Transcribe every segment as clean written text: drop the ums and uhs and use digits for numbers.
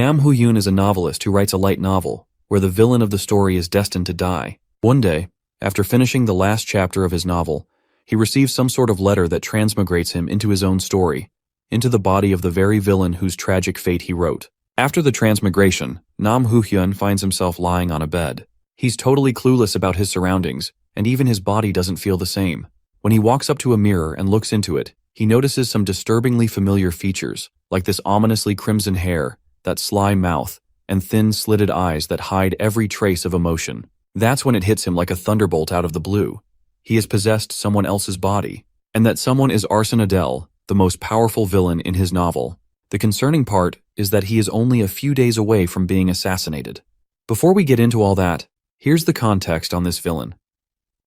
Nam Hu-yoon is a novelist who writes a light novel, where the villain of the story is destined to die. One day, after finishing the last chapter of his novel, he receives some sort of letter that transmigrates him into his own story, into the body of the very villain whose tragic fate he wrote. After the transmigration, Nam Hu-hyun finds himself lying on a bed. He's totally clueless about his surroundings, and even his body doesn't feel the same. When he walks up to a mirror and looks into it, he notices some disturbingly familiar features, like this ominously crimson hair, that sly mouth, and thin, slitted eyes that hide every trace of emotion. That's when it hits him like a thunderbolt out of the blue. He has possessed someone else's body, and that someone is Arsene Adel, the most powerful villain in his novel. The concerning part is that he is only a few days away from being assassinated. Before we get into all that, here's the context on this villain.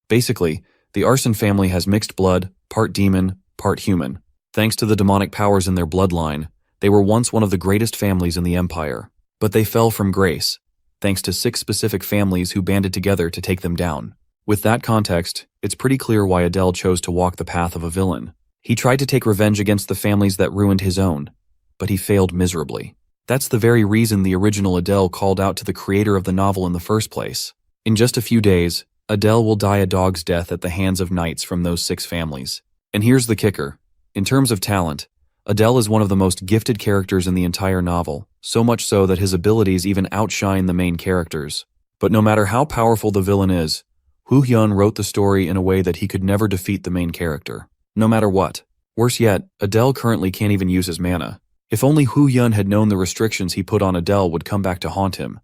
Basically, the Arsene family has mixed blood, part demon, part human. Thanks to the demonic powers in their bloodline, they were once one of the greatest families in the empire. But they fell from grace, thanks to 6 specific families who banded together to take them down. With that context, it's pretty clear why Adel chose to walk the path of a villain. He tried to take revenge against the families that ruined his own, but he failed miserably. That's the very reason the original Adel called out to the creator of the novel in the first place. In just a few days, Adel will die a dog's death at the hands of knights from those 6 families. And here's the kicker. In terms of talent, Adel is one of the most gifted characters in the entire novel, so much so that his abilities even outshine the main characters. But no matter how powerful the villain is, Hu-hyun wrote the story in a way that he could never defeat the main character. No matter what. Worse yet, Adel currently can't even use his mana. If only Hu-hyun had known the restrictions he put on Adel would come back to haunt him,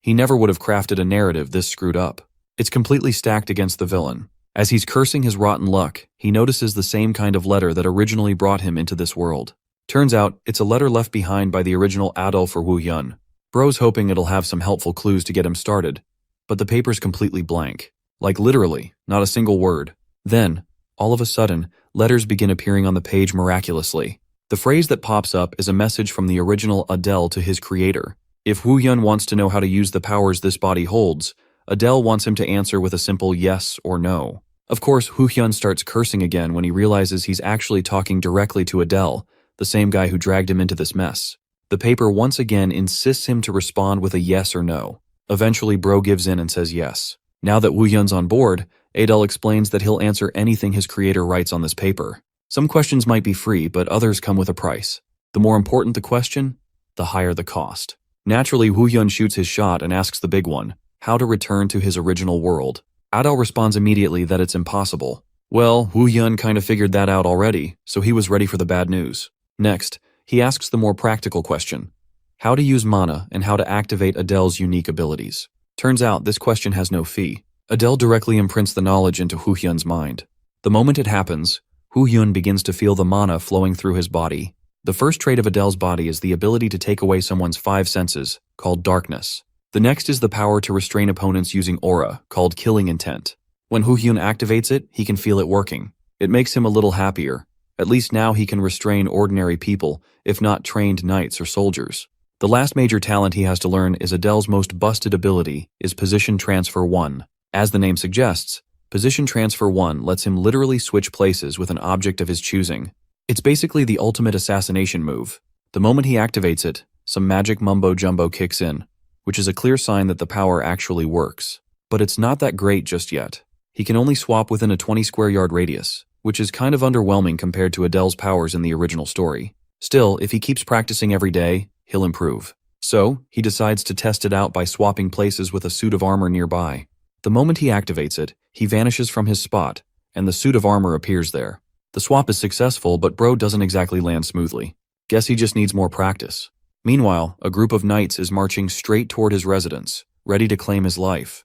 he never would have crafted a narrative this screwed up. It's completely stacked against the villain. As he's cursing his rotten luck, he notices the same kind of letter that originally brought him into this world. Turns out, it's a letter left behind by the original Adel for Hu-hyun. Bro's hoping it'll have some helpful clues to get him started, but the paper's completely blank. Like literally, not a single word. Then, all of a sudden, letters begin appearing on the page miraculously. The phrase that pops up is a message from the original Adel to his creator. If Hu-hyun wants to know how to use the powers this body holds, Adel wants him to answer with a simple yes or no. Of course, Hu-hyun starts cursing again when he realizes he's actually talking directly to Adel, the same guy who dragged him into this mess. The paper once again insists him to respond with a yes or no. Eventually, Bro gives in and says yes. Now that Hu-hyun's on board, Adel explains that he'll answer anything his creator writes on this paper. Some questions might be free, but others come with a price. The more important the question, the higher the cost. Naturally, Hu-hyun shoots his shot and asks the big one, how to return to his original world. Adel responds immediately that it's impossible. Well, Hu-hyun kind of figured that out already, so he was ready for the bad news. Next, he asks the more practical question, how to use mana and how to activate Adel's unique abilities. Turns out this question has no fee. Adel directly imprints the knowledge into Hu-hyun's mind. The moment it happens, Hu-hyun begins to feel the mana flowing through his body. The first trait of Adel's body is the ability to take away someone's 5 senses, called darkness. The next is the power to restrain opponents using aura, called killing intent. When Hu-hyun activates it, he can feel it working. It makes him a little happier. At least now he can restrain ordinary people, if not trained knights or soldiers. The last major talent he has to learn is Adel's most busted ability, is Position Transfer 1. As the name suggests, Position Transfer 1 lets him literally switch places with an object of his choosing. It's basically the ultimate assassination move. The moment he activates it, some magic mumbo-jumbo kicks in, which is a clear sign that the power actually works. But it's not that great just yet. He can only swap within a 20 square yard radius, which is kind of underwhelming compared to Adel's powers in the original story. Still, if he keeps practicing every day, he'll improve. So, he decides to test it out by swapping places with a suit of armor nearby. The moment he activates it, he vanishes from his spot, and the suit of armor appears there. The swap is successful, but Bro doesn't exactly land smoothly. Guess he just needs more practice. Meanwhile, a group of knights is marching straight toward his residence, ready to claim his life.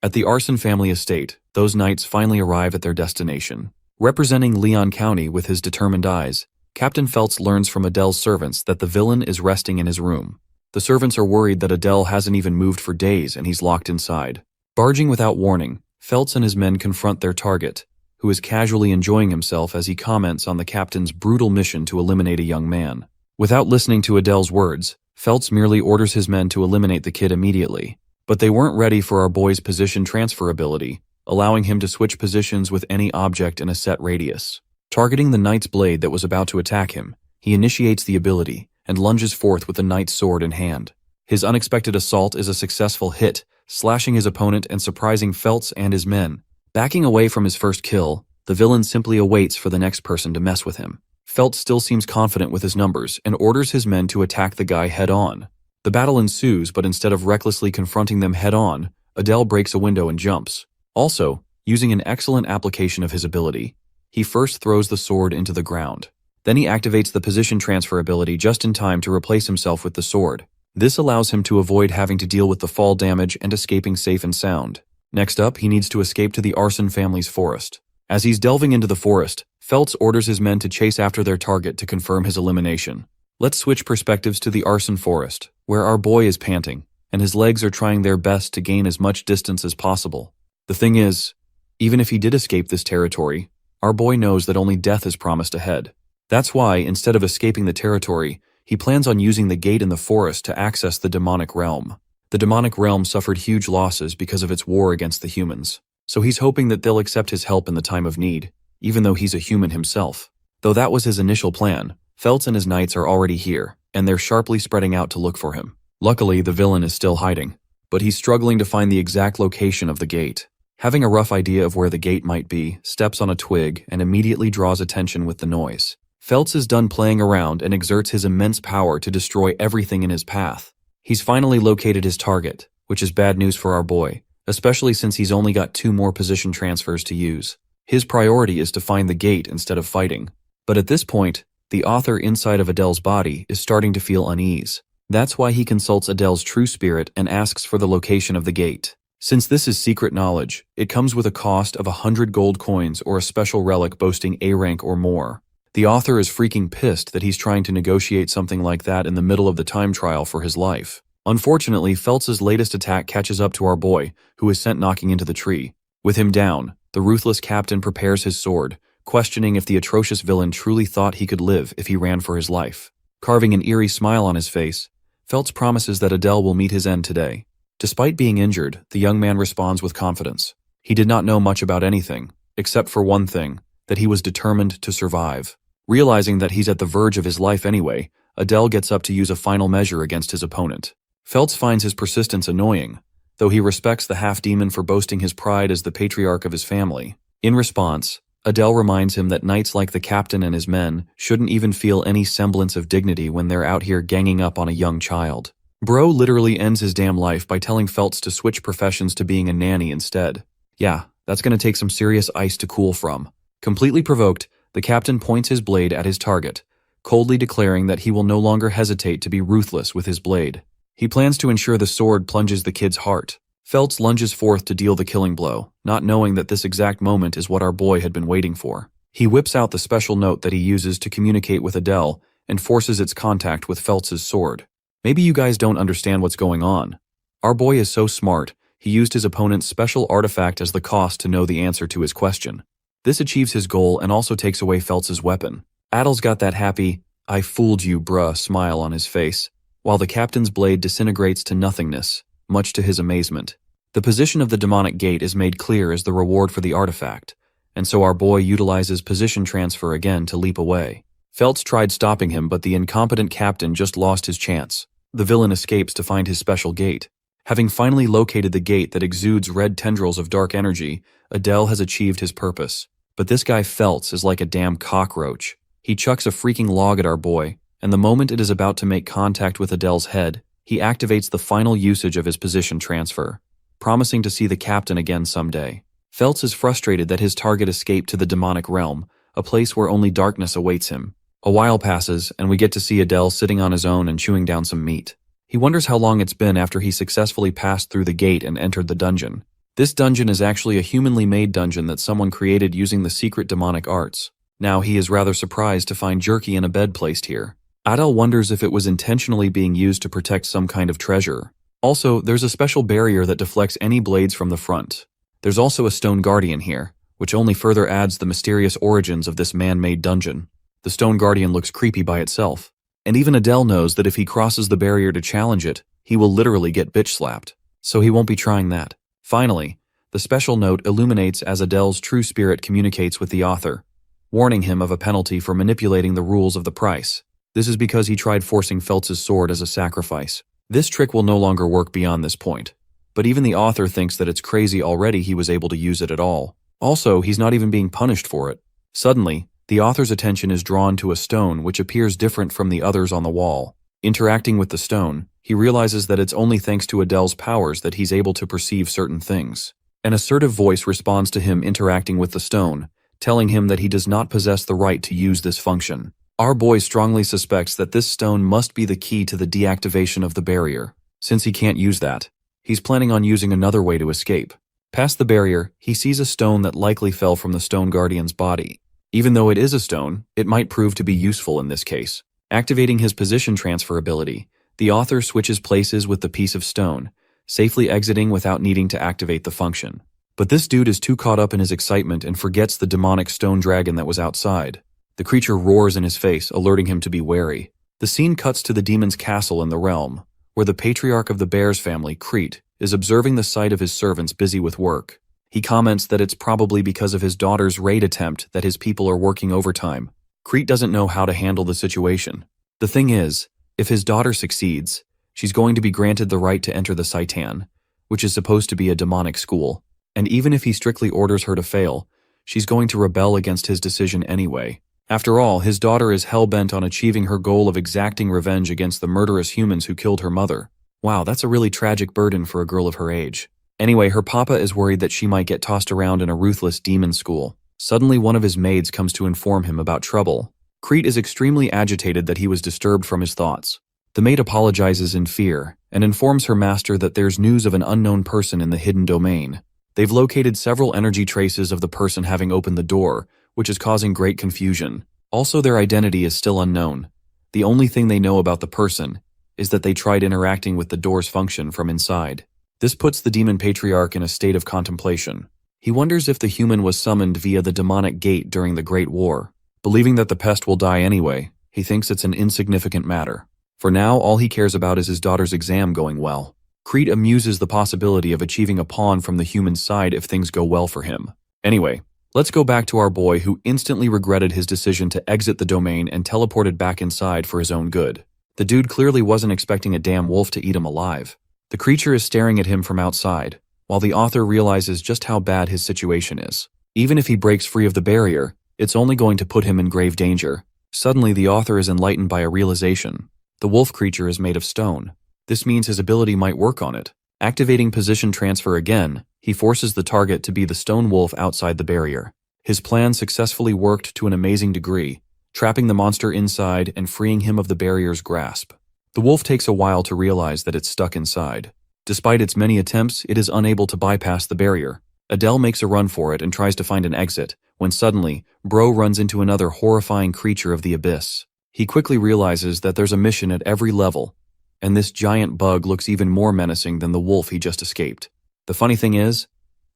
At the Arsene family estate, those knights finally arrive at their destination. Representing Leon County with his determined eyes, Captain Feltz learns from Adel's servants that the villain is resting in his room. The servants are worried that Adel hasn't even moved for days and he's locked inside. Barging without warning, Feltz and his men confront their target, who is casually enjoying himself as he comments on the captain's brutal mission to eliminate a young man. Without listening to Adel's words, Feltz merely orders his men to eliminate the kid immediately. But they weren't ready for our boy's position transfer ability, allowing him to switch positions with any object in a set radius. Targeting the knight's blade that was about to attack him, he initiates the ability and lunges forth with the knight's sword in hand. His unexpected assault is a successful hit, slashing his opponent and surprising Feltz and his men. Backing away from his first kill, the villain simply awaits for the next person to mess with him. Feltz still seems confident with his numbers and orders his men to attack the guy head-on. The battle ensues, but instead of recklessly confronting them head-on, Adele breaks a window and jumps. Also, using an excellent application of his ability, he first throws the sword into the ground. Then he activates the position transfer ability just in time to replace himself with the sword. This allows him to avoid having to deal with the fall damage and escaping safe and sound. Next up, he needs to escape to the Arson family's forest. As he's delving into the forest, Feltz orders his men to chase after their target to confirm his elimination. Let's switch perspectives to the Arson forest, where our boy is panting, and his legs are trying their best to gain as much distance as possible. The thing is, even if he did escape this territory, our boy knows that only death is promised ahead. That's why, instead of escaping the territory, he plans on using the gate in the forest to access the demonic realm. The demonic realm suffered huge losses because of its war against the humans, so he's hoping that they'll accept his help in the time of need, even though he's a human himself. Though that was his initial plan, Feltz and his knights are already here, and they're sharply spreading out to look for him. Luckily, the villain is still hiding, but he's struggling to find the exact location of the gate. Having a rough idea of where the gate might be, steps on a twig and immediately draws attention with the noise. Feltz is done playing around and exerts his immense power to destroy everything in his path. He's finally located his target, which is bad news for our boy, especially since he's only got 2 more position transfers to use. His priority is to find the gate instead of fighting. But at this point, the author inside of Adele's body is starting to feel unease. That's why he consults Adele's true spirit and asks for the location of the gate. Since this is secret knowledge, it comes with a cost of 100 gold coins or a special relic boasting A rank or more. The author is freaking pissed that he's trying to negotiate something like that in the middle of the time trial for his life. Unfortunately, Feltz's latest attack catches up to our boy, who is sent knocking into the tree. With him down, the ruthless captain prepares his sword, questioning if the atrocious villain truly thought he could live if he ran for his life. Carving an eerie smile on his face, Feltz promises that Adele will meet his end today. Despite being injured, the young man responds with confidence. He did not know much about anything, except for one thing, that he was determined to survive. Realizing that he's at the verge of his life anyway, Adele gets up to use a final measure against his opponent. Feltz finds his persistence annoying, though he respects the half-demon for boasting his pride as the patriarch of his family. In response, Adele reminds him that knights like the captain and his men shouldn't even feel any semblance of dignity when they're out here ganging up on a young child. Bro literally ends his damn life by telling Feltz to switch professions to being a nanny instead. Yeah, that's gonna take some serious ice to cool from. Completely provoked, the captain points his blade at his target, coldly declaring that he will no longer hesitate to be ruthless with his blade. He plans to ensure the sword plunges the kid's heart. Feltz lunges forth to deal the killing blow, not knowing that this exact moment is what our boy had been waiting for. He whips out the special note that he uses to communicate with Adele and forces its contact with Feltz's sword. Maybe you guys don't understand what's going on. Our boy is so smart, he used his opponent's special artifact as the cost to know the answer to his question. This achieves his goal and also takes away Feltz's weapon. Adel's got that happy, "I fooled you, bruh" smile on his face, while the captain's blade disintegrates to nothingness, much to his amazement. The position of the demonic gate is made clear as the reward for the artifact, and so our boy utilizes position transfer again to leap away. Feltz tried stopping him, but the incompetent captain just lost his chance. The villain escapes to find his special gate. Having finally located the gate that exudes red tendrils of dark energy, Adele has achieved his purpose. But this guy Feltz is like a damn cockroach. He chucks a freaking log at our boy, and the moment it is about to make contact with Adele's head, he activates the final usage of his position transfer, promising to see the captain again someday. Feltz is frustrated that his target escaped to the demonic realm, a place where only darkness awaits him. A while passes, and we get to see Adele sitting on his own and chewing down some meat. He wonders how long it's been after he successfully passed through the gate and entered the dungeon. This dungeon is actually a humanly made dungeon that someone created using the secret demonic arts. Now he is rather surprised to find jerky in a bed placed here. Adele wonders if it was intentionally being used to protect some kind of treasure. Also, there's a special barrier that deflects any blades from the front. There's also a stone guardian here, which only further adds the mysterious origins of this man-made dungeon. The stone guardian looks creepy by itself, and even Adele knows that if he crosses the barrier to challenge it, he will literally get bitch-slapped, so he won't be trying that. Finally, the special note illuminates as Adele's true spirit communicates with the author, warning him of a penalty for manipulating the rules of the price. This is because he tried forcing Feltz's sword as a sacrifice. This trick will no longer work beyond this point. But even the author thinks that it's crazy already he was able to use it at all. Also, he's not even being punished for it. Suddenly, the author's attention is drawn to a stone which appears different from the others on the wall. Interacting with the stone, he realizes that it's only thanks to Adele's powers that he's able to perceive certain things. An assertive voice responds to him interacting with the stone, telling him that he does not possess the right to use this function. Our boy strongly suspects that this stone must be the key to the deactivation of the barrier. Since he can't use that, he's planning on using another way to escape. Past the barrier, he sees a stone that likely fell from the stone guardian's body. Even though it is a stone, it might prove to be useful in this case. Activating his position transfer ability, the author switches places with the piece of stone, safely exiting without needing to activate the function. But this dude is too caught up in his excitement and forgets the demonic stone dragon that was outside. The creature roars in his face, alerting him to be wary. The scene cuts to the demon's castle in the realm, where the patriarch of the bear's family, Crete, is observing the sight of his servants busy with work. He comments that it's probably because of his daughter's raid attempt that his people are working overtime. Crete doesn't know how to handle the situation. The thing is, if his daughter succeeds, she's going to be granted the right to enter the Saitan, which is supposed to be a demonic school. And even if he strictly orders her to fail, she's going to rebel against his decision anyway. After all, his daughter is hell-bent on achieving her goal of exacting revenge against the murderous humans who killed her mother. Wow, that's a really tragic burden for a girl of her age. Anyway, her papa is worried that she might get tossed around in a ruthless demon school. Suddenly, one of his maids comes to inform him about trouble. Crete is extremely agitated that he was disturbed from his thoughts. The maid apologizes in fear and informs her master that there's news of an unknown person in the hidden domain. They've located several energy traces of the person having opened the door, which is causing great confusion. Also, their identity is still unknown. The only thing they know about the person is that they tried interacting with the door's function from inside. This puts the demon patriarch in a state of contemplation. He wonders if the human was summoned via the demonic gate during the Great War. Believing that the pest will die anyway, he thinks it's an insignificant matter. For now, all he cares about is his daughter's exam going well. Crete amuses the possibility of achieving a pawn from the human side if things go well for him. Anyway, let's go back to our boy who instantly regretted his decision to exit the domain and teleported back inside for his own good. The dude clearly wasn't expecting a damn wolf to eat him alive. The creature is staring at him from outside, while the author realizes just how bad his situation is. Even if he breaks free of the barrier, it's only going to put him in grave danger. Suddenly, the author is enlightened by a realization. The wolf creature is made of stone. This means his ability might work on it. Activating position transfer again, he forces the target to be the stone wolf outside the barrier. His plan successfully worked to an amazing degree, trapping the monster inside and freeing him of the barrier's grasp. The wolf takes a while to realize that it's stuck inside. Despite its many attempts, it is unable to bypass the barrier. Adele makes a run for it and tries to find an exit, when suddenly, Bro runs into another horrifying creature of the abyss. He quickly realizes that there's a mission at every level, and this giant bug looks even more menacing than the wolf he just escaped. The funny thing is,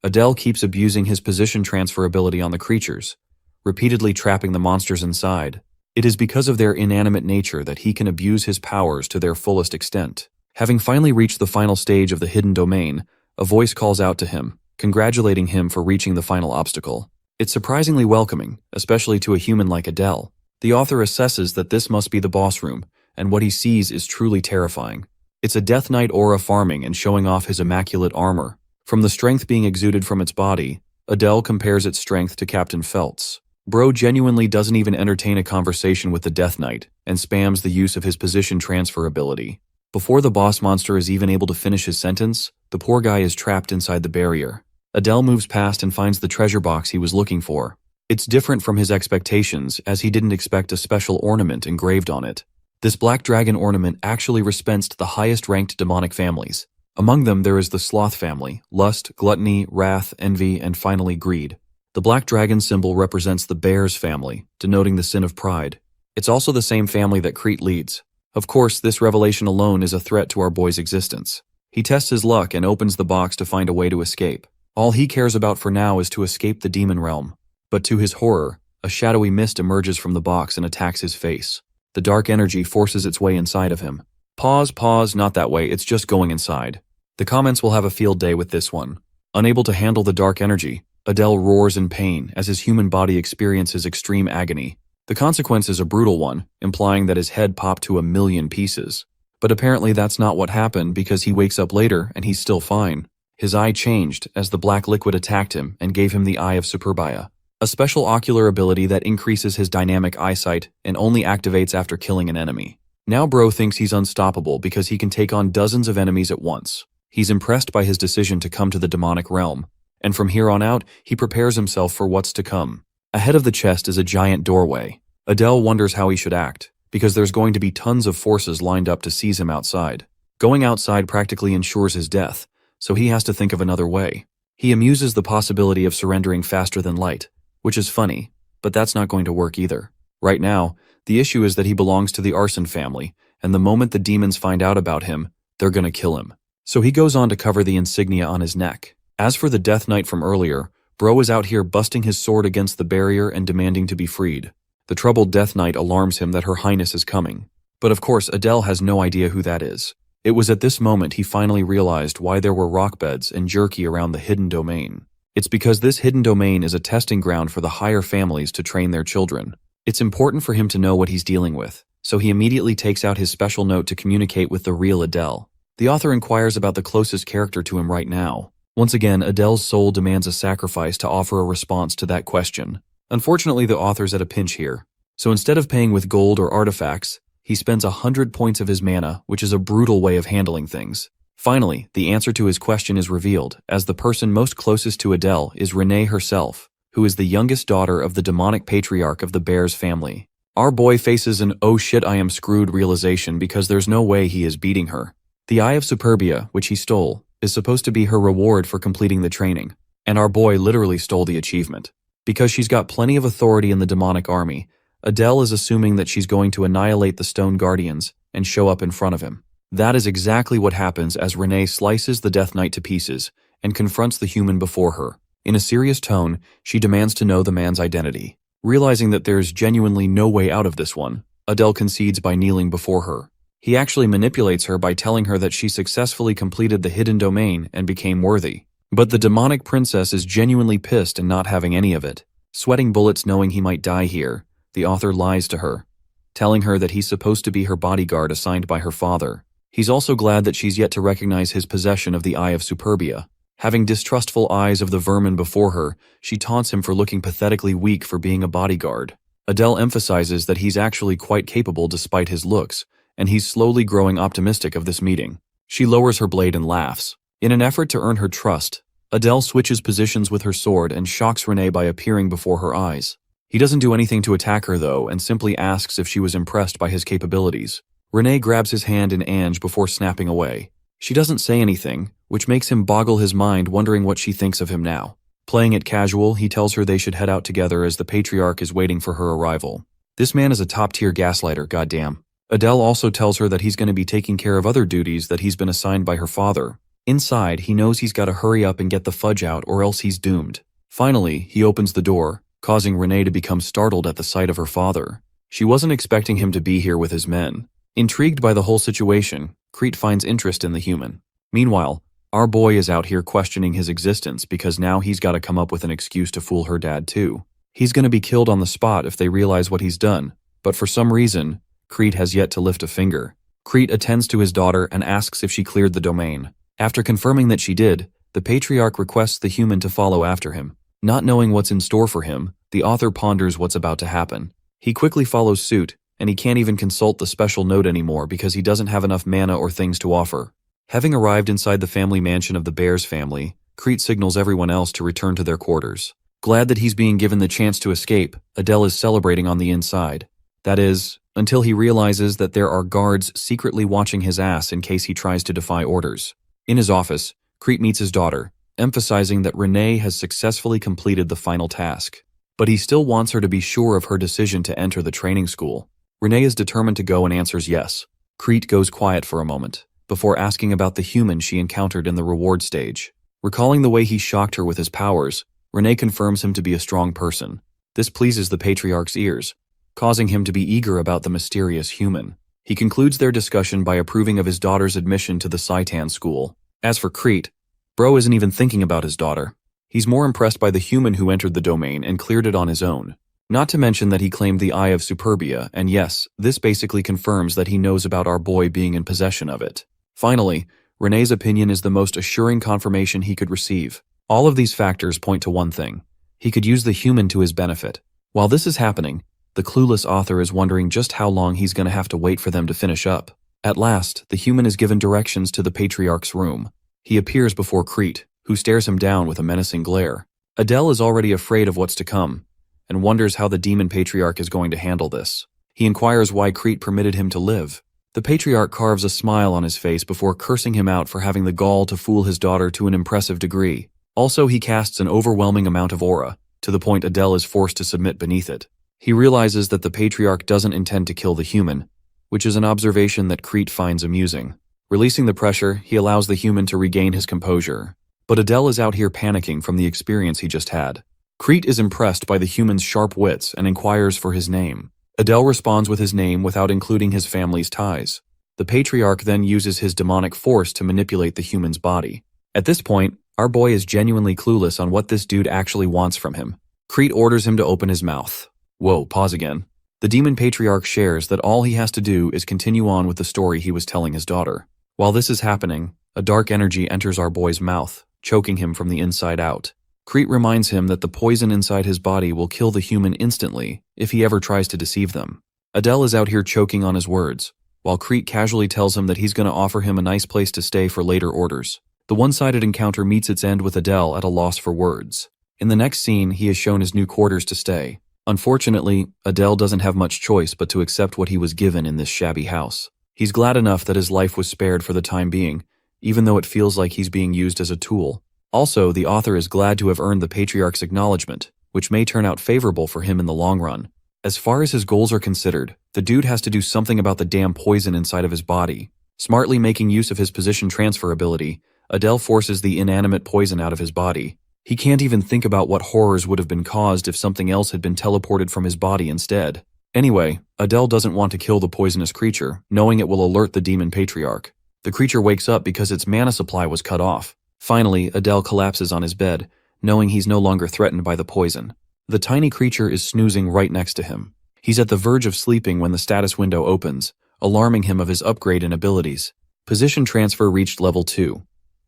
Adele keeps abusing his position transfer ability on the creatures, repeatedly trapping the monsters inside. It is because of their inanimate nature that he can abuse his powers to their fullest extent. Having finally reached the final stage of the hidden domain, a voice calls out to him, congratulating him for reaching the final obstacle. It's surprisingly welcoming, especially to a human like Adele. The author assesses that this must be the boss room, and what he sees is truly terrifying. It's a Death Knight aura farming and showing off his immaculate armor. From the strength being exuded from its body, Adele compares its strength to Captain Felt's. Bro genuinely doesn't even entertain a conversation with the Death Knight, and spams the use of his position transfer ability. Before the boss monster is even able to finish his sentence, the poor guy is trapped inside the barrier. Adele moves past and finds the treasure box he was looking for. It's different from his expectations, as he didn't expect a special ornament engraved on it. This black dragon ornament actually represents the highest-ranked demonic families. Among them there is the sloth family, lust, gluttony, wrath, envy, and finally greed. The black dragon symbol represents the bear's family, denoting the sin of pride. It's also the same family that Crete leads. Of course, this revelation alone is a threat to our boy's existence. He tests his luck and opens the box to find a way to escape. All he cares about for now is to escape the demon realm. But to his horror, a shadowy mist emerges from the box and attacks his face. The dark energy forces its way inside of him. Pause, not that way, it's just going inside. The comments will have a field day with this one. Unable to handle the dark energy, Adele roars in pain as his human body experiences extreme agony. The consequence is a brutal one, implying that his head popped to 1,000,000 pieces. But apparently that's not what happened because he wakes up later and he's still fine. His eye changed as the black liquid attacked him and gave him the Eye of Superbia, a special ocular ability that increases his dynamic eyesight and only activates after killing an enemy. Now Bro thinks he's unstoppable because he can take on dozens of enemies at once. He's impressed by his decision to come to the demonic realm, and from here on out, he prepares himself for what's to come. Ahead of the chest is a giant doorway. Adele wonders how he should act, because there's going to be tons of forces lined up to seize him outside. Going outside practically ensures his death, so he has to think of another way. He amuses the possibility of surrendering faster than light, which is funny, but that's not going to work either. Right now, the issue is that he belongs to the arson family, and the moment the demons find out about him, they're gonna kill him. So he goes on to cover the insignia on his neck. As for the Death Knight from earlier, Bro is out here busting his sword against the barrier and demanding to be freed. The troubled Death Knight alarms him that Her Highness is coming. But of course, Adele has no idea who that is. It was at this moment he finally realized why there were rock beds and jerky around the hidden domain. It's because this hidden domain is a testing ground for the higher families to train their children. It's important for him to know what he's dealing with, so he immediately takes out his special note to communicate with the real Adele. The author inquires about the closest character to him right now. Once again, Adele's soul demands a sacrifice to offer a response to that question. Unfortunately, the author's at a pinch here. So instead of paying with gold or artifacts, he spends 100 points of his mana, which is a brutal way of handling things. Finally, the answer to his question is revealed, as the person most closest to Adele is Renee herself, who is the youngest daughter of the demonic patriarch of the Bears family. Our boy faces an "oh shit I am screwed" realization because there's no way he is beating her. The Eye of Superbia, which he stole, is supposed to be her reward for completing the training, and our boy literally stole the achievement. Because she's got plenty of authority in the demonic army, Adele is assuming that she's going to annihilate the Stone Guardians and show up in front of him. That is exactly what happens as Renee slices the Death Knight to pieces and confronts the human before her. In a serious tone, she demands to know the man's identity. Realizing that there's genuinely no way out of this one, Adele concedes by kneeling before her. He actually manipulates her by telling her that she successfully completed the hidden domain and became worthy. But the demonic princess is genuinely pissed and not having any of it. Sweating bullets knowing he might die here, the author lies to her, telling her that he's supposed to be her bodyguard assigned by her father. He's also glad that she's yet to recognize his possession of the Eye of Superbia. Having distrustful eyes of the vermin before her, she taunts him for looking pathetically weak for being a bodyguard. Adele emphasizes that he's actually quite capable despite his looks, and he's slowly growing optimistic of this meeting. She lowers her blade and laughs. In an effort to earn her trust, Adele switches positions with her sword and shocks Renee by appearing before her eyes. He doesn't do anything to attack her though, and simply asks if she was impressed by his capabilities. Renee grabs his hand in Ange before snapping away. She doesn't say anything, which makes him boggle his mind wondering what she thinks of him now. Playing it casual, he tells her they should head out together as the patriarch is waiting for her arrival. This man is a top-tier gaslighter, goddamn. Adele also tells her that he's going to be taking care of other duties that he's been assigned by her father. Inside, he knows he's got to hurry up and get the fudge out or else he's doomed. Finally, he opens the door, causing Renee to become startled at the sight of her father. She wasn't expecting him to be here with his men. Intrigued by the whole situation, Crete finds interest in the human. Meanwhile, our boy is out here questioning his existence because now he's got to come up with an excuse to fool her dad too. He's going to be killed on the spot if they realize what he's done, but for some reason, Crete has yet to lift a finger. Crete attends to his daughter and asks if she cleared the domain. After confirming that she did, the patriarch requests the human to follow after him. Not knowing what's in store for him, the author ponders what's about to happen. He quickly follows suit, and he can't even consult the special note anymore because he doesn't have enough mana or things to offer. Having arrived inside the family mansion of the Bears family, Crete signals everyone else to return to their quarters. Glad that he's being given the chance to escape, Adele is celebrating on the inside. That is, until he realizes that there are guards secretly watching his ass in case he tries to defy orders. In his office, Crete meets his daughter, emphasizing that Renee has successfully completed the final task. But he still wants her to be sure of her decision to enter the training school. Renee is determined to go and answers yes. Crete goes quiet for a moment, before asking about the human she encountered in the reward stage. Recalling the way he shocked her with his powers, Renee confirms him to be a strong person. This pleases the patriarch's ears, causing him to be eager about the mysterious human. He concludes their discussion by approving of his daughter's admission to the Saitan school. As for Crete, Bro isn't even thinking about his daughter. He's more impressed by the human who entered the domain and cleared it on his own. Not to mention that he claimed the Eye of Superbia, and yes, this basically confirms that he knows about our boy being in possession of it. Finally, Rene's opinion is the most assuring confirmation he could receive. All of these factors point to one thing. He could use the human to his benefit. While this is happening, the clueless author is wondering just how long he's going to have to wait for them to finish up. At last, the human is given directions to the patriarch's room. He appears before Crete, who stares him down with a menacing glare. Adele is already afraid of what's to come, and wonders how the demon patriarch is going to handle this. He inquires why Crete permitted him to live. The patriarch carves a smile on his face before cursing him out for having the gall to fool his daughter to an impressive degree. Also, he casts an overwhelming amount of aura, to the point Adele is forced to submit beneath it. He realizes that the patriarch doesn't intend to kill the human, which is an observation that Crete finds amusing. Releasing the pressure, he allows the human to regain his composure. But Adele is out here panicking from the experience he just had. Crete is impressed by the human's sharp wits and inquires for his name. Adele responds with his name without including his family's ties. The patriarch then uses his demonic force to manipulate the human's body. At this point, our boy is genuinely clueless on what this dude actually wants from him. Crete orders him to open his mouth. Whoa, pause again. The demon patriarch shares that all he has to do is continue on with the story he was telling his daughter. While this is happening, a dark energy enters our boy's mouth, choking him from the inside out. Crete reminds him that the poison inside his body will kill the human instantly if he ever tries to deceive them. Adele is out here choking on his words, while Crete casually tells him that he's going to offer him a nice place to stay for later orders. The one-sided encounter meets its end with Adele at a loss for words. In the next scene, he is shown his new quarters to stay. Unfortunately, Adele doesn't have much choice but to accept what he was given in this shabby house. He's glad enough that his life was spared for the time being, even though it feels like he's being used as a tool. Also, the author is glad to have earned the patriarch's acknowledgement, which may turn out favorable for him in the long run. As far as his goals are considered, the dude has to do something about the damn poison inside of his body. Smartly making use of his position transfer ability, Adele forces the inanimate poison out of his body. He can't even think about what horrors would have been caused if something else had been teleported from his body instead. Anyway, Adele doesn't want to kill the poisonous creature, knowing it will alert the demon patriarch. The creature wakes up because its mana supply was cut off. Finally, Adele collapses on his bed, knowing he's no longer threatened by the poison. The tiny creature is snoozing right next to him. He's at the verge of sleeping when the status window opens, alarming him of his upgrade in abilities. Position transfer reached level 2.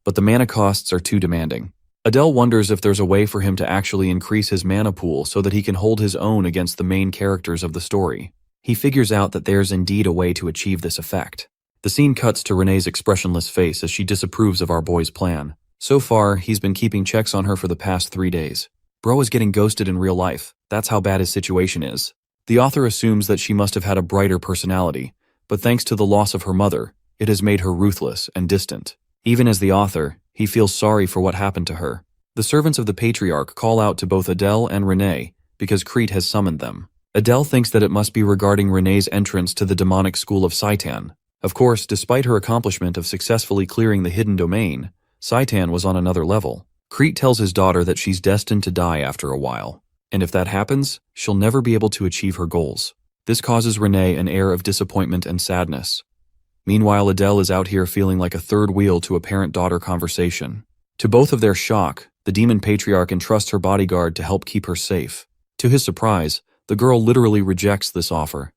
But the mana costs are too demanding. Adele wonders if there's a way for him to actually increase his mana pool so that he can hold his own against the main characters of the story. He figures out that there's indeed a way to achieve this effect. The scene cuts to Rene's expressionless face as she disapproves of our boy's plan. So far, he's been keeping checks on her for the past 3 days. Bro is getting ghosted in real life. That's how bad his situation is. The author assumes that she must have had a brighter personality, but thanks to the loss of her mother, it has made her ruthless and distant. Even as the author, he feels sorry for what happened to her. The servants of the patriarch call out to both Adele and Rene because Crete has summoned them. Adele thinks that it must be regarding Rene's entrance to the demonic school of Saitan. Of course, despite her accomplishment of successfully clearing the hidden domain, Saitan was on another level. Crete tells his daughter that she's destined to die after a while, and if that happens, she'll never be able to achieve her goals. This causes Rene an air of disappointment and sadness. Meanwhile, Adele is out here feeling like a third wheel to a parent-daughter conversation. To both of their shock, the demon patriarch entrusts her bodyguard to help keep her safe. To his surprise, the girl literally rejects this offer,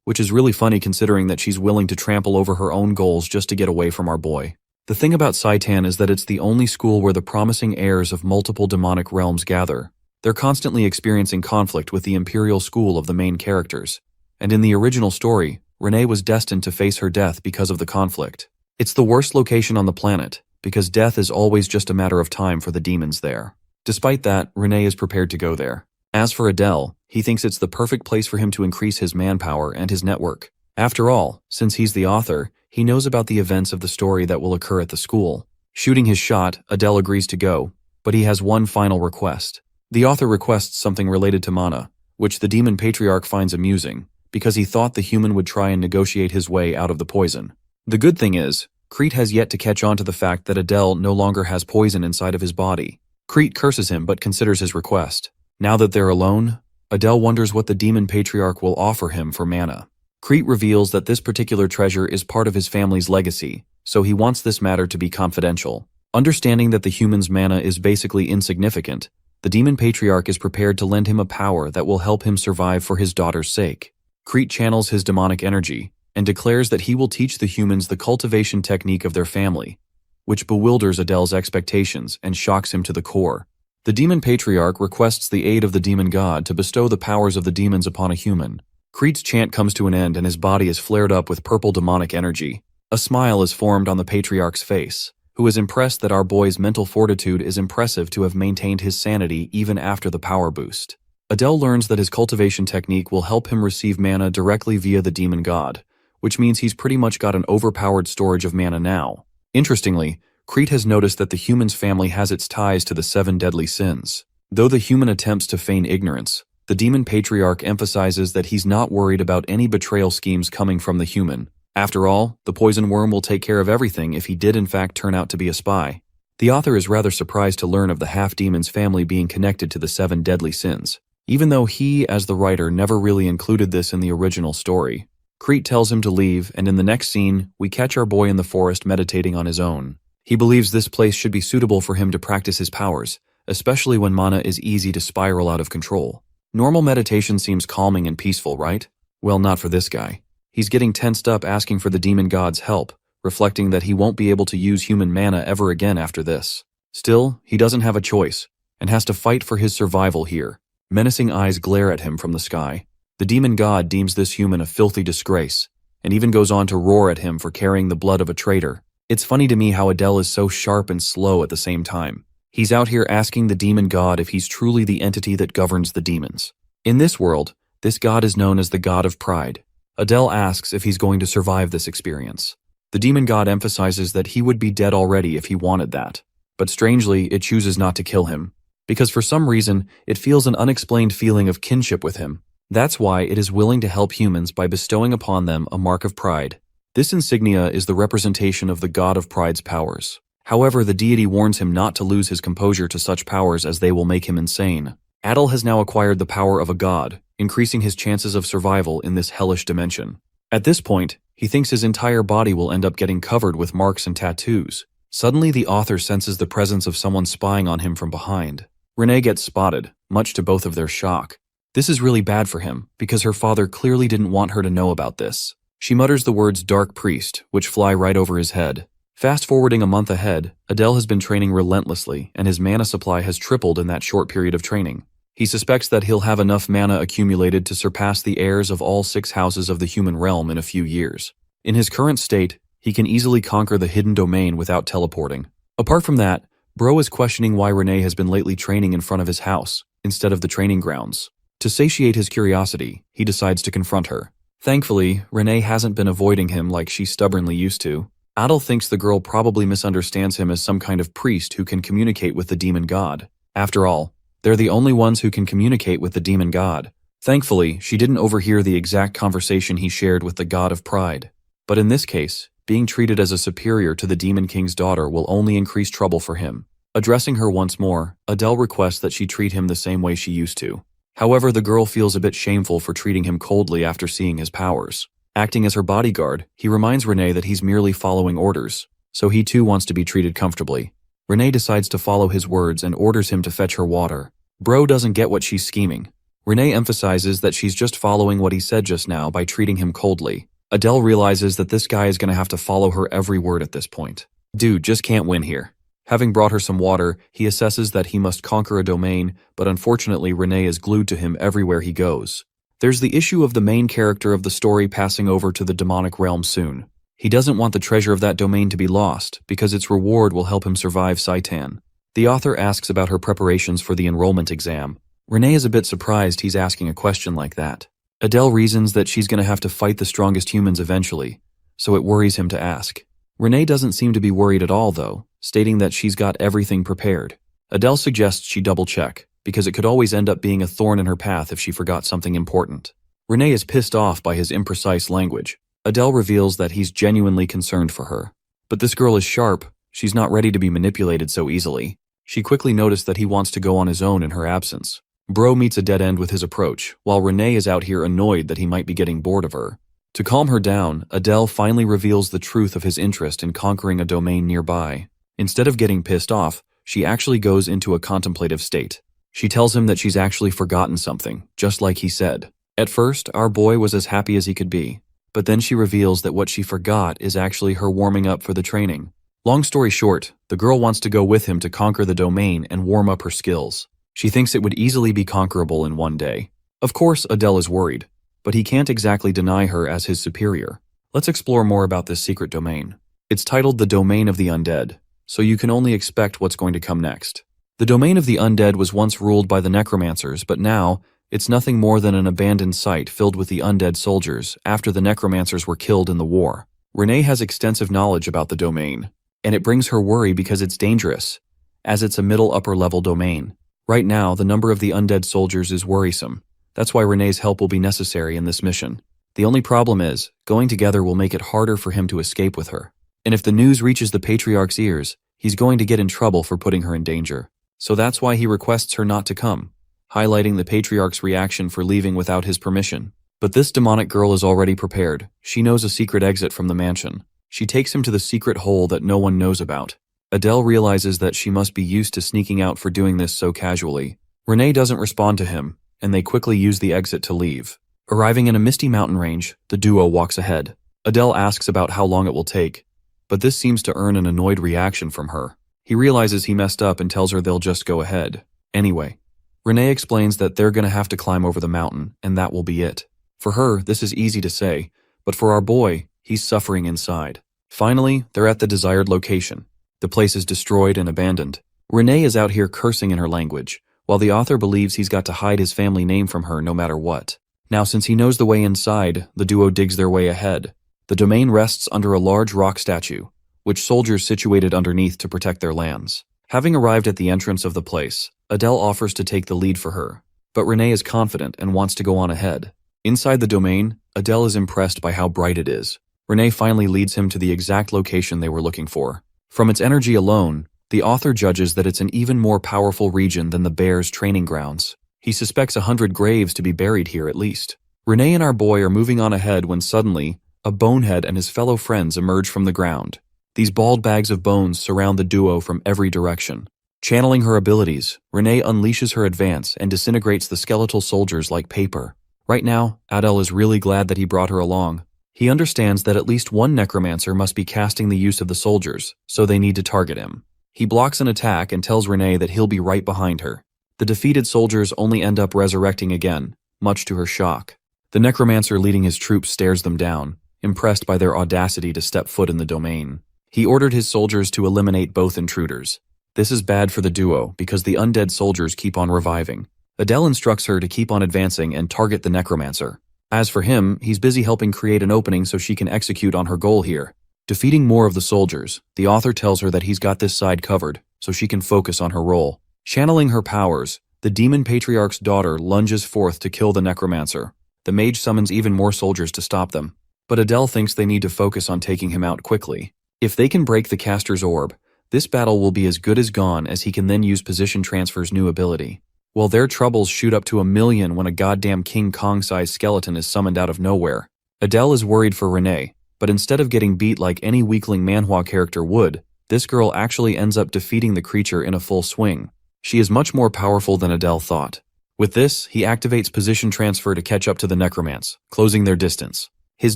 which is really funny considering that she's willing to trample over her own goals just to get away from our boy. The thing about Saitan is that it's the only school where the promising heirs of multiple demonic realms gather. They're constantly experiencing conflict with the imperial school of the main characters. And in the original story, Rene was destined to face her death because of the conflict. It's the worst location on the planet, because death is always just a matter of time for the demons there. Despite that, Rene is prepared to go there. As for Adele, he thinks it's the perfect place for him to increase his manpower and his network. After all, since he's the author, he knows about the events of the story that will occur at the school. Shooting his shot, Adele agrees to go, but he has one final request. The author requests something related to mana, which the demon patriarch finds amusing, because he thought the human would try and negotiate his way out of the poison. The good thing is, Crete has yet to catch on to the fact that Adele no longer has poison inside of his body. Crete curses him but considers his request. Now that they're alone, Adele wonders what the demon patriarch will offer him for mana. Crete reveals that this particular treasure is part of his family's legacy, so he wants this matter to be confidential. Understanding that the human's mana is basically insignificant, The demon patriarch is prepared to lend him a power that will help him survive for his daughter's sake. Crete channels his demonic energy and declares that he will teach the humans the cultivation technique of their family, which bewilders Adele's expectations and shocks him to the core. The demon patriarch requests the aid of the demon god to bestow the powers of the demons upon a human. Crete's chant comes to an end and his body is flared up with purple demonic energy. A smile is formed on the patriarch's face, who is impressed that our boy's mental fortitude is impressive to have maintained his sanity even after the power boost. Adele learns that his cultivation technique will help him receive mana directly via the demon god, which means he's pretty much got an overpowered storage of mana now. Interestingly, Crete has noticed that the human's family has its ties to the 7 deadly sins. Though the human attempts to feign ignorance, the demon patriarch emphasizes that he's not worried about any betrayal schemes coming from the human. After all, the poison worm will take care of everything if he did in fact turn out to be a spy. The author is rather surprised to learn of the half-demon's family being connected to the 7 deadly sins, even though he, as the writer, never really included this in the original story. Crete tells him to leave, and in the next scene, we catch our boy in the forest meditating on his own. He believes this place should be suitable for him to practice his powers, especially when mana is easy to spiral out of control. Normal meditation seems calming and peaceful, right? Well, not for this guy. He's getting tensed up asking for the demon god's help, reflecting that he won't be able to use human mana ever again after this. Still, he doesn't have a choice, and has to fight for his survival here. Menacing eyes glare at him from the sky. The demon god deems this human a filthy disgrace, and even goes on to roar at him for carrying the blood of a traitor. It's funny to me how Adele is so sharp and slow at the same time. He's out here asking the demon god if he's truly the entity that governs the demons. In this world, this god is known as the god of pride. Adele asks if he's going to survive this experience. The demon god emphasizes that he would be dead already if he wanted that. But strangely, it chooses not to kill him, because for some reason, it feels an unexplained feeling of kinship with him. That's why it is willing to help humans by bestowing upon them a mark of pride. This insignia is the representation of the god of pride's powers. However, the deity warns him not to lose his composure to such powers as they will make him insane. Adele has now acquired the power of a god, increasing his chances of survival in this hellish dimension. At this point, he thinks his entire body will end up getting covered with marks and tattoos. Suddenly, the author senses the presence of someone spying on him from behind. Renee gets spotted, much to both of their shock. This is really bad for him, because her father clearly didn't want her to know about this. She mutters the words "dark priest," which fly right over his head. Fast-forwarding a month ahead, Adele has been training relentlessly, and his mana supply has tripled in that short period of training. He suspects that he'll have enough mana accumulated to surpass the heirs of all 6 houses of the human realm in a few years. In his current state, he can easily conquer the hidden domain without teleporting. Apart from that, Bro is questioning why Renee has been lately training in front of his house, instead of the training grounds. To satiate his curiosity, he decides to confront her. Thankfully, Renee hasn't been avoiding him like she stubbornly used to. Adele thinks the girl probably misunderstands him as some kind of priest who can communicate with the demon god. After all, they're the only ones who can communicate with the demon god. Thankfully, she didn't overhear the exact conversation he shared with the god of pride. But in this case, being treated as a superior to the demon king's daughter will only increase trouble for him. Addressing her once more, Adele requests that she treat him the same way she used to. However, the girl feels a bit shameful for treating him coldly after seeing his powers. Acting as her bodyguard, he reminds Renee that he's merely following orders, so he too wants to be treated comfortably. Renee decides to follow his words and orders him to fetch her water. Bro doesn't get what she's scheming. Renee emphasizes that she's just following what he said just now by treating him coldly. Adele realizes that this guy is going to have to follow her every word at this point. Dude just can't win here. Having brought her some water, he assesses that he must conquer a domain, but unfortunately Renee is glued to him everywhere he goes. There's the issue of the main character of the story passing over to the demonic realm soon. He doesn't want the treasure of that domain to be lost, because its reward will help him survive Saitan. The author asks about her preparations for the enrollment exam. Renee is a bit surprised he's asking a question like that. Adele reasons that she's going to have to fight the strongest humans eventually, so it worries him to ask. Renee doesn't seem to be worried at all though, stating that she's got everything prepared. Adele suggests she double-check, because it could always end up being a thorn in her path if she forgot something important. Renee is pissed off by his imprecise language. Adele reveals that he's genuinely concerned for her. But this girl is sharp, she's not ready to be manipulated so easily. She quickly noticed that he wants to go on his own in her absence. Bro meets a dead end with his approach, while Renee is out here annoyed that he might be getting bored of her. To calm her down, Adele finally reveals the truth of his interest in conquering a domain nearby. Instead of getting pissed off, she actually goes into a contemplative state. She tells him that she's actually forgotten something, just like he said. At first, our boy was as happy as he could be, but then she reveals that what she forgot is actually her warming up for the training. Long story short, the girl wants to go with him to conquer the domain and warm up her skills. She thinks it would easily be conquerable in one day. Of course, Adele is worried, but he can't exactly deny her as his superior. Let's explore more about this secret domain. It's titled the Domain of the Undead, so you can only expect what's going to come next. The Domain of the Undead was once ruled by the necromancers, but now, it's nothing more than an abandoned site filled with the undead soldiers after the necromancers were killed in the war. Renee has extensive knowledge about the domain, and it brings her worry because it's dangerous, as it's a middle-upper level domain. Right now, the number of the undead soldiers is worrisome. That's why Renee's help will be necessary in this mission. The only problem is, going together will make it harder for him to escape with her. And if the news reaches the Patriarch's ears, he's going to get in trouble for putting her in danger. So that's why he requests her not to come, highlighting the Patriarch's reaction for leaving without his permission. But this demonic girl is already prepared. She knows a secret exit from the mansion. She takes him to the secret hole that no one knows about. Adele realizes that she must be used to sneaking out for doing this so casually. Renee doesn't respond to him, and they quickly use the exit to leave. Arriving in a misty mountain range, the duo walks ahead. Adele asks about how long it will take, but this seems to earn an annoyed reaction from her. He realizes he messed up and tells her they'll just go ahead. Anyway, Renee explains that they're gonna have to climb over the mountain, and that will be it. For her, this is easy to say, but for our boy, he's suffering inside. Finally, they're at the desired location. The place is destroyed and abandoned. Renee is out here cursing in her language, while the author believes he's got to hide his family name from her no matter what. Now, since he knows the way inside, the duo digs their way ahead. The domain rests under a large rock statue, which soldiers situated underneath to protect their lands. Having arrived at the entrance of the place, Adele offers to take the lead for her, but Renee is confident and wants to go on ahead. Inside the domain, Adele is impressed by how bright it is. Renee finally leads him to the exact location they were looking for. From its energy alone, the author judges that it's an even more powerful region than the bears' training grounds. He suspects 100 graves to be buried here at least. Renee and our boy are moving on ahead when suddenly, a bonehead and his fellow friends emerge from the ground. These bald bags of bones surround the duo from every direction. Channeling her abilities, Renee unleashes her advance and disintegrates the skeletal soldiers like paper. Right now, Adele is really glad that he brought her along. He understands that at least one necromancer must be casting the use of the soldiers, so they need to target him. He blocks an attack and tells Renee that he'll be right behind her. The defeated soldiers only end up resurrecting again, much to her shock. The necromancer leading his troops stares them down, impressed by their audacity to step foot in the domain. He ordered his soldiers to eliminate both intruders. This is bad for the duo because the undead soldiers keep on reviving. Adele instructs her to keep on advancing and target the necromancer. As for him, he's busy helping create an opening so she can execute on her goal here. Defeating more of the soldiers, the author tells her that he's got this side covered, so she can focus on her role. Channeling her powers, the demon patriarch's daughter lunges forth to kill the necromancer. The mage summons even more soldiers to stop them, but Adele thinks they need to focus on taking him out quickly. If they can break the caster's orb, this battle will be as good as gone as he can then use position transfer's new ability. Well, their troubles shoot up to 1,000,000 when a goddamn King Kong-sized skeleton is summoned out of nowhere. Adele is worried for Renee, but instead of getting beat like any weakling manhwa character would, this girl actually ends up defeating the creature in a full swing. She is much more powerful than Adele thought. With this, he activates position transfer to catch up to the necromance, closing their distance. His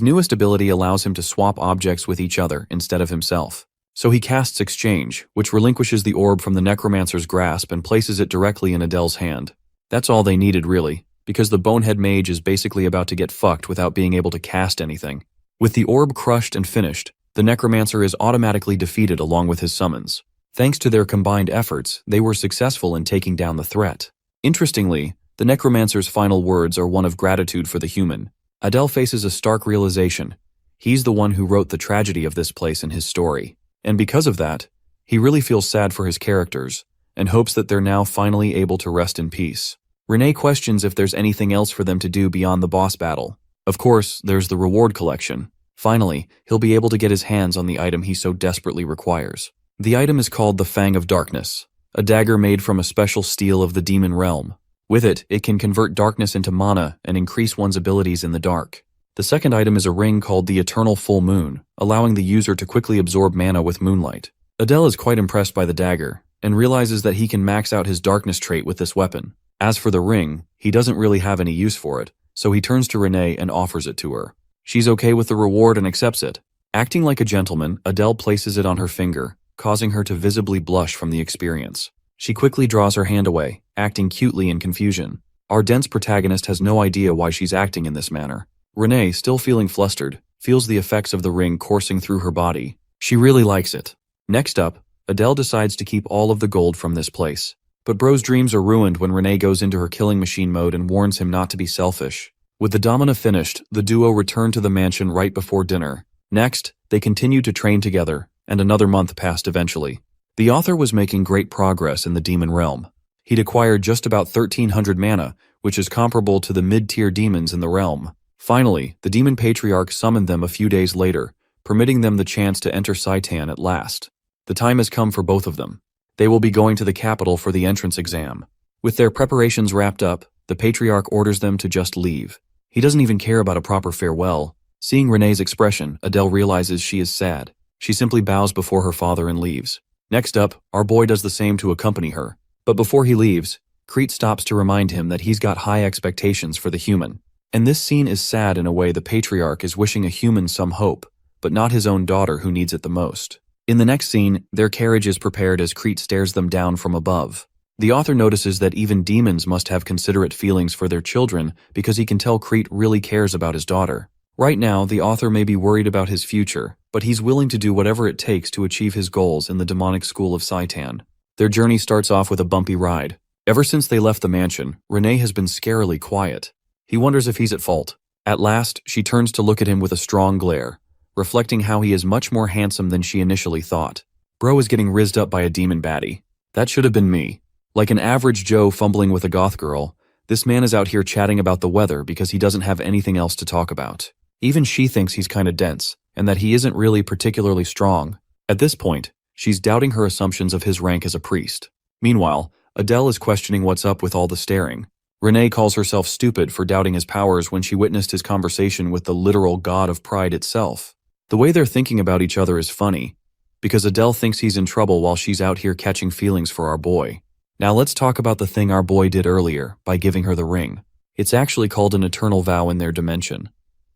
newest ability allows him to swap objects with each other instead of himself. So he casts Exchange, which relinquishes the orb from the necromancer's grasp and places it directly in Adele's hand. That's all they needed really, because the bonehead mage is basically about to get fucked without being able to cast anything. With the orb crushed and finished, the necromancer is automatically defeated along with his summons. Thanks to their combined efforts, they were successful in taking down the threat. Interestingly, the necromancer's final words are one of gratitude for the human. Adele faces a stark realization. He's the one who wrote the tragedy of this place in his story. And because of that, he really feels sad for his characters, and hopes that they're now finally able to rest in peace. Renee questions if there's anything else for them to do beyond the boss battle. Of course, there's the reward collection. Finally, he'll be able to get his hands on the item he so desperately requires. The item is called the Fang of Darkness, a dagger made from a special steel of the demon realm. With it, it can convert darkness into mana and increase one's abilities in the dark. The second item is a ring called the Eternal Full Moon, allowing the user to quickly absorb mana with moonlight. Adele is quite impressed by the dagger, and realizes that he can max out his darkness trait with this weapon. As for the ring, he doesn't really have any use for it, so he turns to Renee and offers it to her. She's okay with the reward and accepts it. Acting like a gentleman, Adele places it on her finger, causing her to visibly blush from the experience. She quickly draws her hand away, acting cutely in confusion. Our dense protagonist has no idea why she's acting in this manner. Renee, still feeling flustered, feels the effects of the ring coursing through her body. She really likes it. Next up, Adele decides to keep all of the gold from this place. But Bro's dreams are ruined when Renee goes into her killing machine mode and warns him not to be selfish. With the domina finished, the duo return to the mansion right before dinner. Next, they continue to train together, and another month passed eventually. The author was making great progress in the demon realm. He'd acquired just about 1,300 mana, which is comparable to the mid-tier demons in the realm. Finally, the demon patriarch summoned them a few days later, permitting them the chance to enter Saitan at last. The time has come for both of them. They will be going to the capital for the entrance exam. With their preparations wrapped up, the patriarch orders them to just leave. He doesn't even care about a proper farewell. Seeing Renee's expression, Adele realizes she is sad. She simply bows before her father and leaves. Next up, our boy does the same to accompany her. But before he leaves, Crete stops to remind him that he's got high expectations for the human. And this scene is sad in a way. The patriarch is wishing a human some hope, but not his own daughter who needs it the most. In the next scene, their carriage is prepared as Crete stares them down from above. The author notices that even demons must have considerate feelings for their children because he can tell Crete really cares about his daughter. Right now, the author may be worried about his future, but he's willing to do whatever it takes to achieve his goals in the demonic school of Saitan. Their journey starts off with a bumpy ride. Ever since they left the mansion, Renee has been scarily quiet. He wonders if he's at fault. At last, she turns to look at him with a strong glare, reflecting how he is much more handsome than she initially thought. Bro is getting rizzed up by a demon baddie. That should have been me. Like an average Joe fumbling with a goth girl, this man is out here chatting about the weather because he doesn't have anything else to talk about. Even she thinks he's kinda dense, and that he isn't really particularly strong. At this point, she's doubting her assumptions of his rank as a priest. Meanwhile, Adele is questioning what's up with all the staring. Renee calls herself stupid for doubting his powers when she witnessed his conversation with the literal god of pride itself. The way they're thinking about each other is funny, because Adele thinks he's in trouble while she's out here catching feelings for our boy. Now let's talk about the thing our boy did earlier by giving her the ring. It's actually called an eternal vow in their dimension,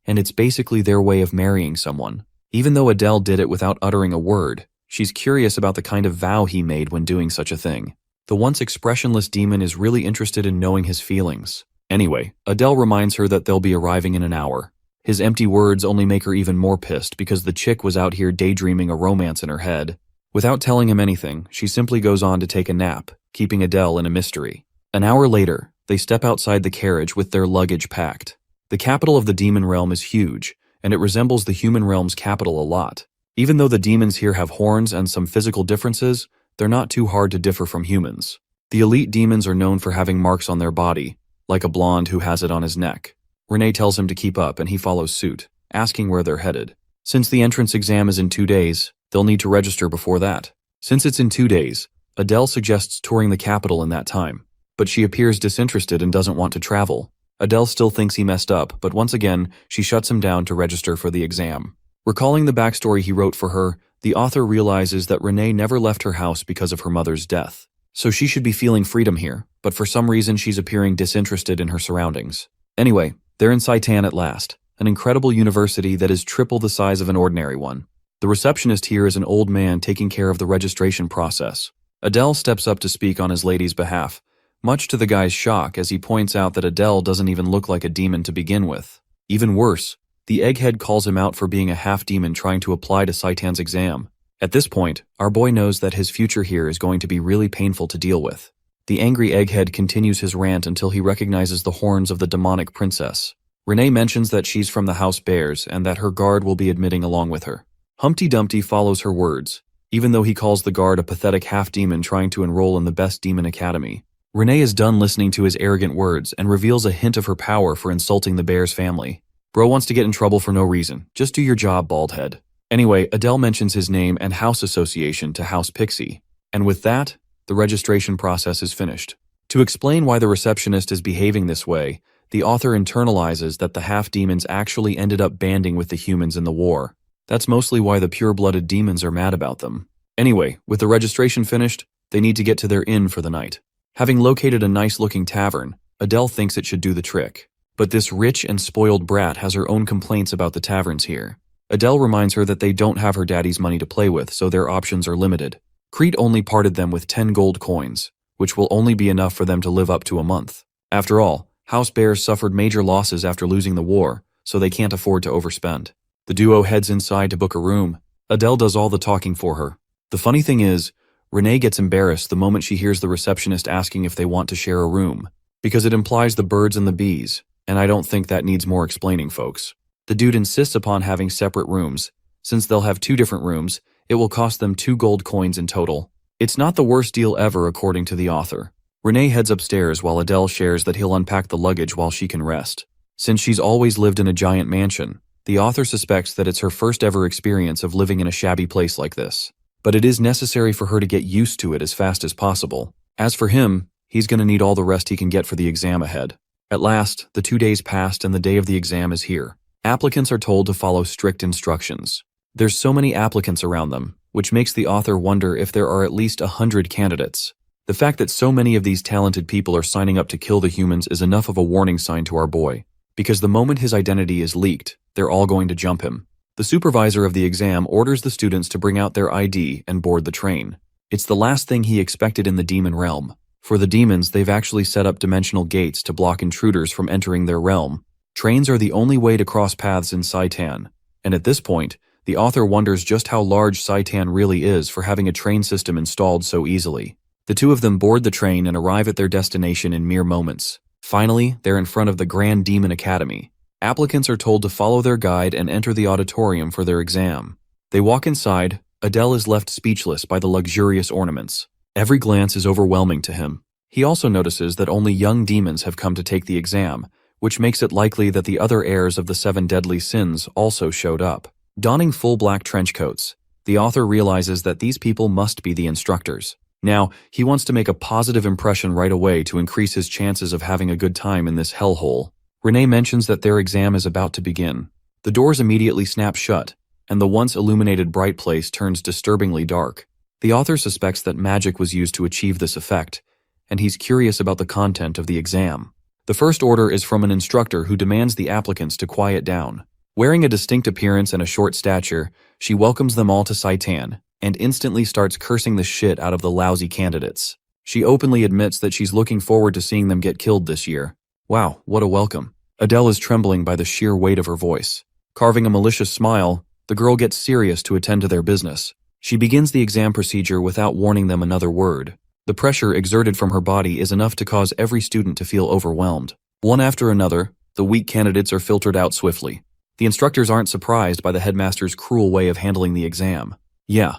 and it's basically their way of marrying someone. Even though Adele did it without uttering a word, she's curious about the kind of vow he made when doing such a thing. The once expressionless demon is really interested in knowing his feelings. Anyway, Adele reminds her that they'll be arriving in an hour. His empty words only make her even more pissed because the chick was out here daydreaming a romance in her head. Without telling him anything, she simply goes on to take a nap, keeping Adele in a mystery. An hour later, they step outside the carriage with their luggage packed. The capital of the demon realm is huge, and it resembles the human realm's capital a lot. Even though the demons here have horns and some physical differences, they're not too hard to differ from humans. The elite demons are known for having marks on their body, like a blonde who has it on his neck. Renee tells him to keep up and he follows suit, asking where they're headed. Since the entrance exam is in 2 days, they'll need to register before that. Since it's in 2 days, Adele suggests touring the capital in that time, but she appears disinterested and doesn't want to travel. Adele still thinks he messed up, but once again, she shuts him down to register for the exam. Recalling the backstory he wrote for her, the author realizes that Renee never left her house because of her mother's death. So she should be feeling freedom here, but for some reason she's appearing disinterested in her surroundings. Anyway, they're in Saitan at last, an incredible university that is triple the size of an ordinary one. The receptionist here is an old man taking care of the registration process. Adele steps up to speak on his lady's behalf, much to the guy's shock as he points out that Adele doesn't even look like a demon to begin with. Even worse, the egghead calls him out for being a half-demon trying to apply to Saitan's exam. At this point, our boy knows that his future here is going to be really painful to deal with. The angry egghead continues his rant until he recognizes the horns of the demonic princess. Renee mentions that she's from the House Bears and that her guard will be admitting along with her. Humpty Dumpty follows her words, even though he calls the guard a pathetic half-demon trying to enroll in the best demon academy. Renee is done listening to his arrogant words and reveals a hint of her power for insulting the Bears family. Bro wants to get in trouble for no reason. Just do your job, baldhead. Anyway, Adele mentions his name and house association to House Pixie. And with that, the registration process is finished. To explain why the receptionist is behaving this way, the author internalizes that the half-demons actually ended up banding with the humans in the war. That's mostly why the pure-blooded demons are mad about them. Anyway, with the registration finished, They need to get to their inn for the night. Having located a nice-looking tavern, Adele thinks it should do the trick. But this rich and spoiled brat has her own complaints about the taverns here. Adele reminds her that they don't have her daddy's money to play with, so their options are limited. Crete only parted them with 10 gold coins, which will only be enough for them to live up to a month. After all, House Bears suffered major losses after losing the war, so they can't afford to overspend. The duo heads inside to book a room. Adele does all the talking for her. The funny thing is, Renee gets embarrassed the moment she hears the receptionist asking if they want to share a room, because it implies the birds and the bees, and I don't think that needs more explaining, folks. The dude insists upon having separate rooms. Since they'll have 2 different rooms, it will cost them 2 gold coins in total. It's not the worst deal ever, according to the author. Renee heads upstairs while Adele shares that he'll unpack the luggage while she can rest. Since she's always lived in a giant mansion, the author suspects that it's her first ever experience of living in a shabby place like this. But it is necessary for her to get used to it as fast as possible. As for him, he's going to need all the rest he can get for the exam ahead. At last, the 2 days passed and the day of the exam is here. Applicants are told to follow strict instructions. There's so many applicants around them, which makes the author wonder if there are at least 100 candidates. The fact that so many of these talented people are signing up to kill the humans is enough of a warning sign to our boy, because the moment his identity is leaked, they're all going to jump him. The supervisor of the exam orders the students to bring out their ID and board the train. It's the last thing he expected in the demon realm. For the demons, they've actually set up dimensional gates to block intruders from entering their realm. Trains are the only way to cross paths in Saitan, and at this point, the author wonders just how large Saitan really is for having a train system installed so easily. The 2 of them board the train and arrive at their destination in mere moments. Finally, they're in front of the Grand Demon Academy. Applicants are told to follow their guide and enter the auditorium for their exam. They walk inside. Adele is left speechless by the luxurious ornaments. Every glance is overwhelming to him. He also notices that only young demons have come to take the exam, which makes it likely that the other heirs of the 7 deadly sins also showed up. Donning full black trench coats, the author realizes that these people must be the instructors. Now, he wants to make a positive impression right away to increase his chances of having a good time in this hellhole. Renee mentions that their exam is about to begin. The doors immediately snap shut, and the once illuminated bright place turns disturbingly dark. The author suspects that magic was used to achieve this effect, and he's curious about the content of the exam. The first order is from an instructor who demands the applicants to quiet down. Wearing a distinct appearance and a short stature, she welcomes them all to Saitan, and instantly starts cursing the shit out of the lousy candidates. She openly admits that she's looking forward to seeing them get killed this year. Wow, what a welcome. Adele is trembling by the sheer weight of her voice. Carving a malicious smile, the girl gets serious to attend to their business. She begins the exam procedure without warning them another word. The pressure exerted from her body is enough to cause every student to feel overwhelmed. One after another, the weak candidates are filtered out swiftly. The instructors aren't surprised by the headmaster's cruel way of handling the exam. Yeah,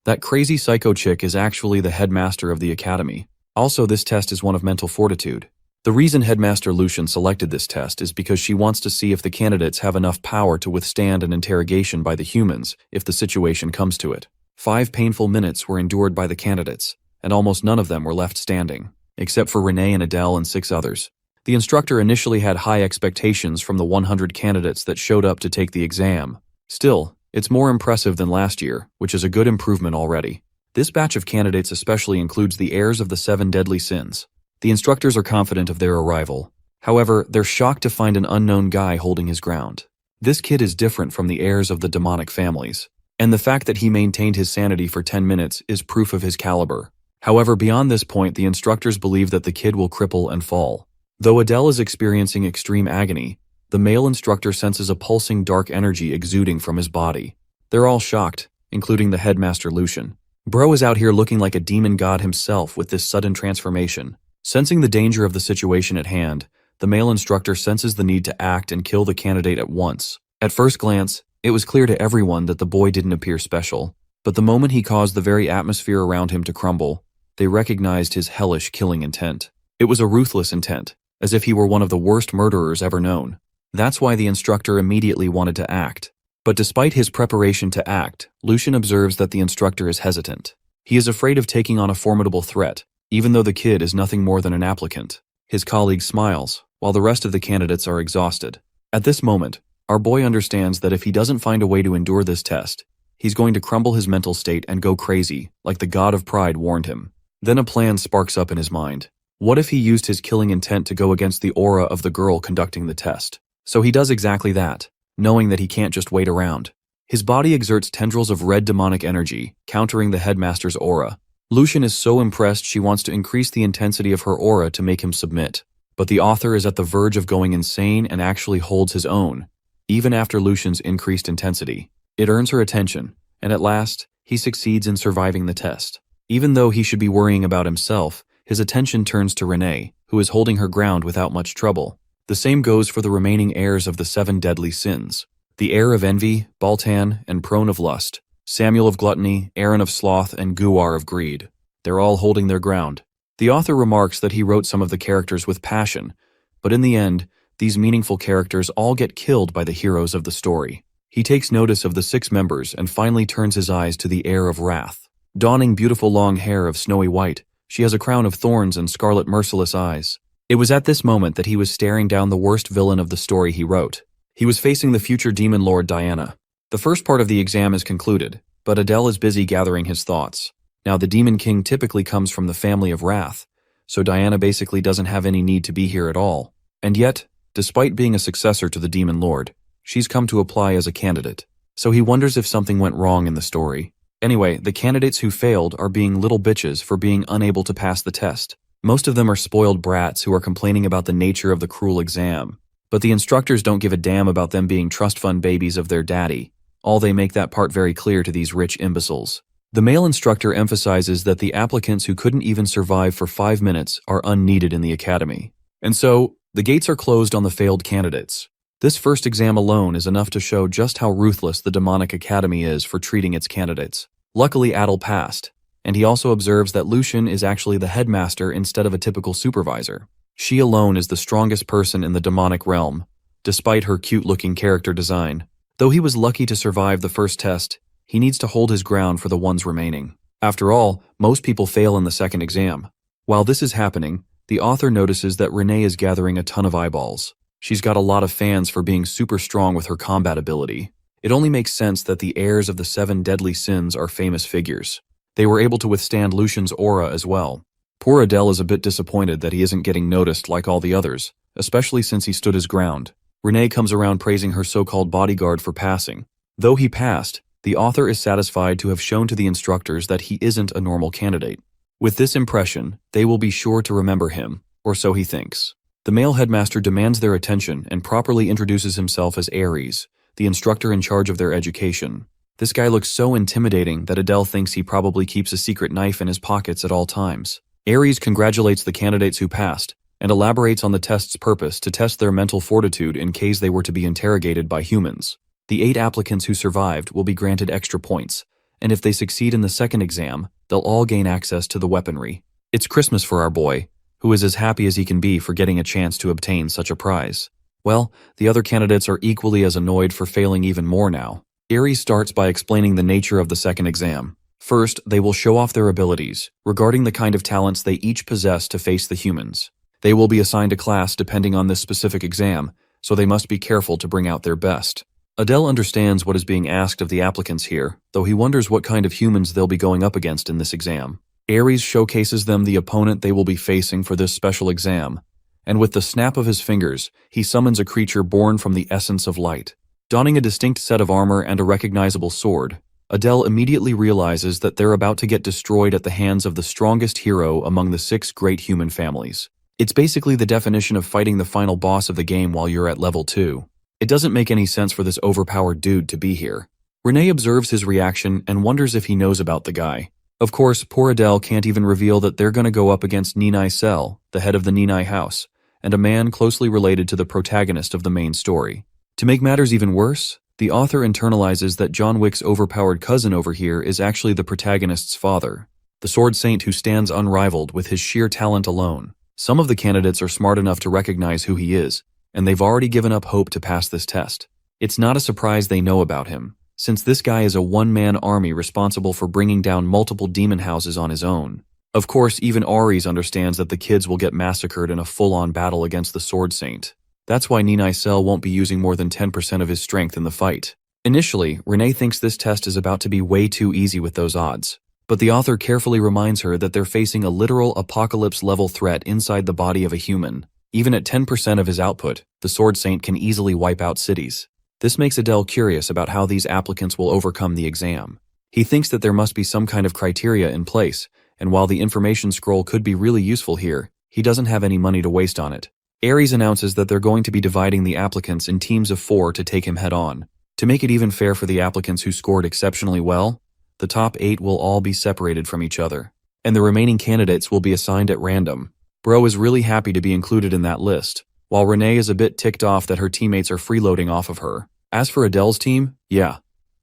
that crazy psycho chick is actually the headmaster of the academy. Also, this test is one of mental fortitude. The reason Headmaster Lucian selected this test is because she wants to see if the candidates have enough power to withstand an interrogation by the humans if the situation comes to it. 5 painful minutes were endured by the candidates, and almost none of them were left standing, except for Renee and Adele and 6 others. The instructor initially had high expectations from the 100 candidates that showed up to take the exam. Still, it's more impressive than last year, which is a good improvement already. This batch of candidates especially includes the heirs of the 7 deadly sins. The instructors are confident of their arrival. However, they're shocked to find an unknown guy holding his ground. This kid is different from the heirs of the demonic families, and the fact that he maintained his sanity for 10 minutes is proof of his caliber. However, beyond this point, the instructors believe that the kid will cripple and fall. Though Adele is experiencing extreme agony, the male instructor senses a pulsing dark energy exuding from his body. They're all shocked, including the headmaster Lucian. Bro is out here looking like a demon god himself with this sudden transformation. Sensing the danger of the situation at hand, the male instructor senses the need to act and kill the candidate at once. At first glance, it was clear to everyone that the boy didn't appear special, but the moment he caused the very atmosphere around him to crumble, they recognized his hellish killing intent. It was a ruthless intent, as if he were one of the worst murderers ever known. That's why the instructor immediately wanted to act. But despite his preparation to act, Lucian observes that the instructor is hesitant. He is afraid of taking on a formidable threat, even though the kid is nothing more than an applicant. His colleague smiles, while the rest of the candidates are exhausted. At this moment, our boy understands that if he doesn't find a way to endure this test, he's going to crumble his mental state and go crazy, like the god of pride warned him. Then a plan sparks up in his mind. What if he used his killing intent to go against the aura of the girl conducting the test? So he does exactly that, knowing that he can't just wait around. His body exerts tendrils of red demonic energy, countering the headmaster's aura. Lucian is so impressed she wants to increase the intensity of her aura to make him submit. But the author is at the verge of going insane and actually holds his own, even after Lucian's increased intensity. It earns her attention, and at last, he succeeds in surviving the test. Even though he should be worrying about himself, his attention turns to Renee, who is holding her ground without much trouble. The same goes for the remaining heirs of the 7 deadly sins. The heir of envy, Baltan, and prone of lust, Samuel of gluttony, Aaron of sloth, and Guar of greed. They're all holding their ground. The author remarks that he wrote some of the characters with passion, but in the end, these meaningful characters all get killed by the heroes of the story. He takes notice of the 6 members and finally turns his eyes to the heir of wrath. Donning beautiful long hair of snowy white, she has a crown of thorns and scarlet merciless eyes. It was at this moment that he was staring down the worst villain of the story he wrote. He was facing the future demon lord Diana. The first part of the exam is concluded, but Adele is busy gathering his thoughts. Now, the Demon King typically comes from the family of Wrath, so Diana basically doesn't have any need to be here at all. And yet, despite being a successor to the Demon Lord, she's come to apply as a candidate. So he wonders if something went wrong in the story. Anyway, the candidates who failed are being little bitches for being unable to pass the test. Most of them are spoiled brats who are complaining about the nature of the cruel exam. But the instructors don't give a damn about them being trust fund babies of their daddy. They make that part very clear to these rich imbeciles. The male instructor emphasizes that the applicants who couldn't even survive for 5 minutes are unneeded in the academy. And so, the gates are closed on the failed candidates. This first exam alone is enough to show just how ruthless the demonic academy is for treating its candidates. Luckily, Adel passed, and he also observes that Lucian is actually the headmaster instead of a typical supervisor. She alone is the strongest person in the demonic realm, despite her cute-looking character design. Though he was lucky to survive the first test, he needs to hold his ground for the ones remaining. After all, most people fail in the second exam. While this is happening, the author notices that Renee is gathering a ton of eyeballs. She's got a lot of fans for being super strong with her combat ability. It only makes sense that the heirs of the 7 deadly sins are famous figures. They were able to withstand Lucian's aura as well. Poor Adele is a bit disappointed that he isn't getting noticed like all the others, especially since he stood his ground. Renee comes around praising her so-called bodyguard for passing. Though he passed, the author is satisfied to have shown to the instructors that he isn't a normal candidate. With this impression, they will be sure to remember him, or so he thinks. The male headmaster demands their attention and properly introduces himself as Ares, the instructor in charge of their education. This guy looks so intimidating that Adele thinks he probably keeps a secret knife in his pockets at all times. Ares congratulates the candidates who passed, and elaborates on the test's purpose to test their mental fortitude in case they were to be interrogated by humans. The 8 applicants who survived will be granted extra points, and if they succeed in the second exam, they'll all gain access to the weaponry. It's Christmas for our boy, who is as happy as he can be for getting a chance to obtain such a prize. Well, the other candidates are equally as annoyed for failing even more now. Ares starts by explaining the nature of the second exam. First, they will show off their abilities, regarding the kind of talents they each possess to face the humans. They will be assigned a class depending on this specific exam, so they must be careful to bring out their best. Adele understands what is being asked of the applicants here, though he wonders what kind of humans they'll be going up against in this exam. Ares showcases them the opponent they will be facing for this special exam, and with the snap of his fingers, he summons a creature born from the essence of light. Donning a distinct set of armor and a recognizable sword, Adele immediately realizes that they're about to get destroyed at the hands of the strongest hero among the 6 great human families. It's basically the definition of fighting the final boss of the game while you're at level 2. It doesn't make any sense for this overpowered dude to be here. Renee observes his reaction and wonders if he knows about the guy. Of course, poor Adele can't even reveal that they're gonna go up against Ninai Sel, the head of the Ninai house, and a man closely related to the protagonist of the main story. To make matters even worse, the author internalizes that John Wick's overpowered cousin over here is actually the protagonist's father, the sword saint who stands unrivaled with his sheer talent alone. Some of the candidates are smart enough to recognize who he is, and they've already given up hope to pass this test. It's not a surprise they know about him, since this guy is a one-man army responsible for bringing down multiple demon houses on his own. Of course, even Ares understands that the kids will get massacred in a full-on battle against the sword saint. That's why Ninai Sel won't be using more than 10% of his strength in the fight. Initially, Renee thinks this test is about to be way too easy with those odds, But the author carefully reminds her that they're facing a literal apocalypse-level threat inside the body of a human. Even at 10% of his output, the Sword Saint can easily wipe out cities. This makes Adele curious about how these applicants will overcome the exam. He thinks that there must be some kind of criteria in place, and while the information scroll could be really useful here, he doesn't have any money to waste on it. Ares announces that they're going to be dividing the applicants in teams of 4 to take him head-on. To make it even fair for the applicants who scored exceptionally well, the top 8 will all be separated from each other, and the remaining candidates will be assigned at random. Bro is really happy to be included in that list, while Renee is a bit ticked off that her teammates are freeloading off of her. As for Adele's team, yeah,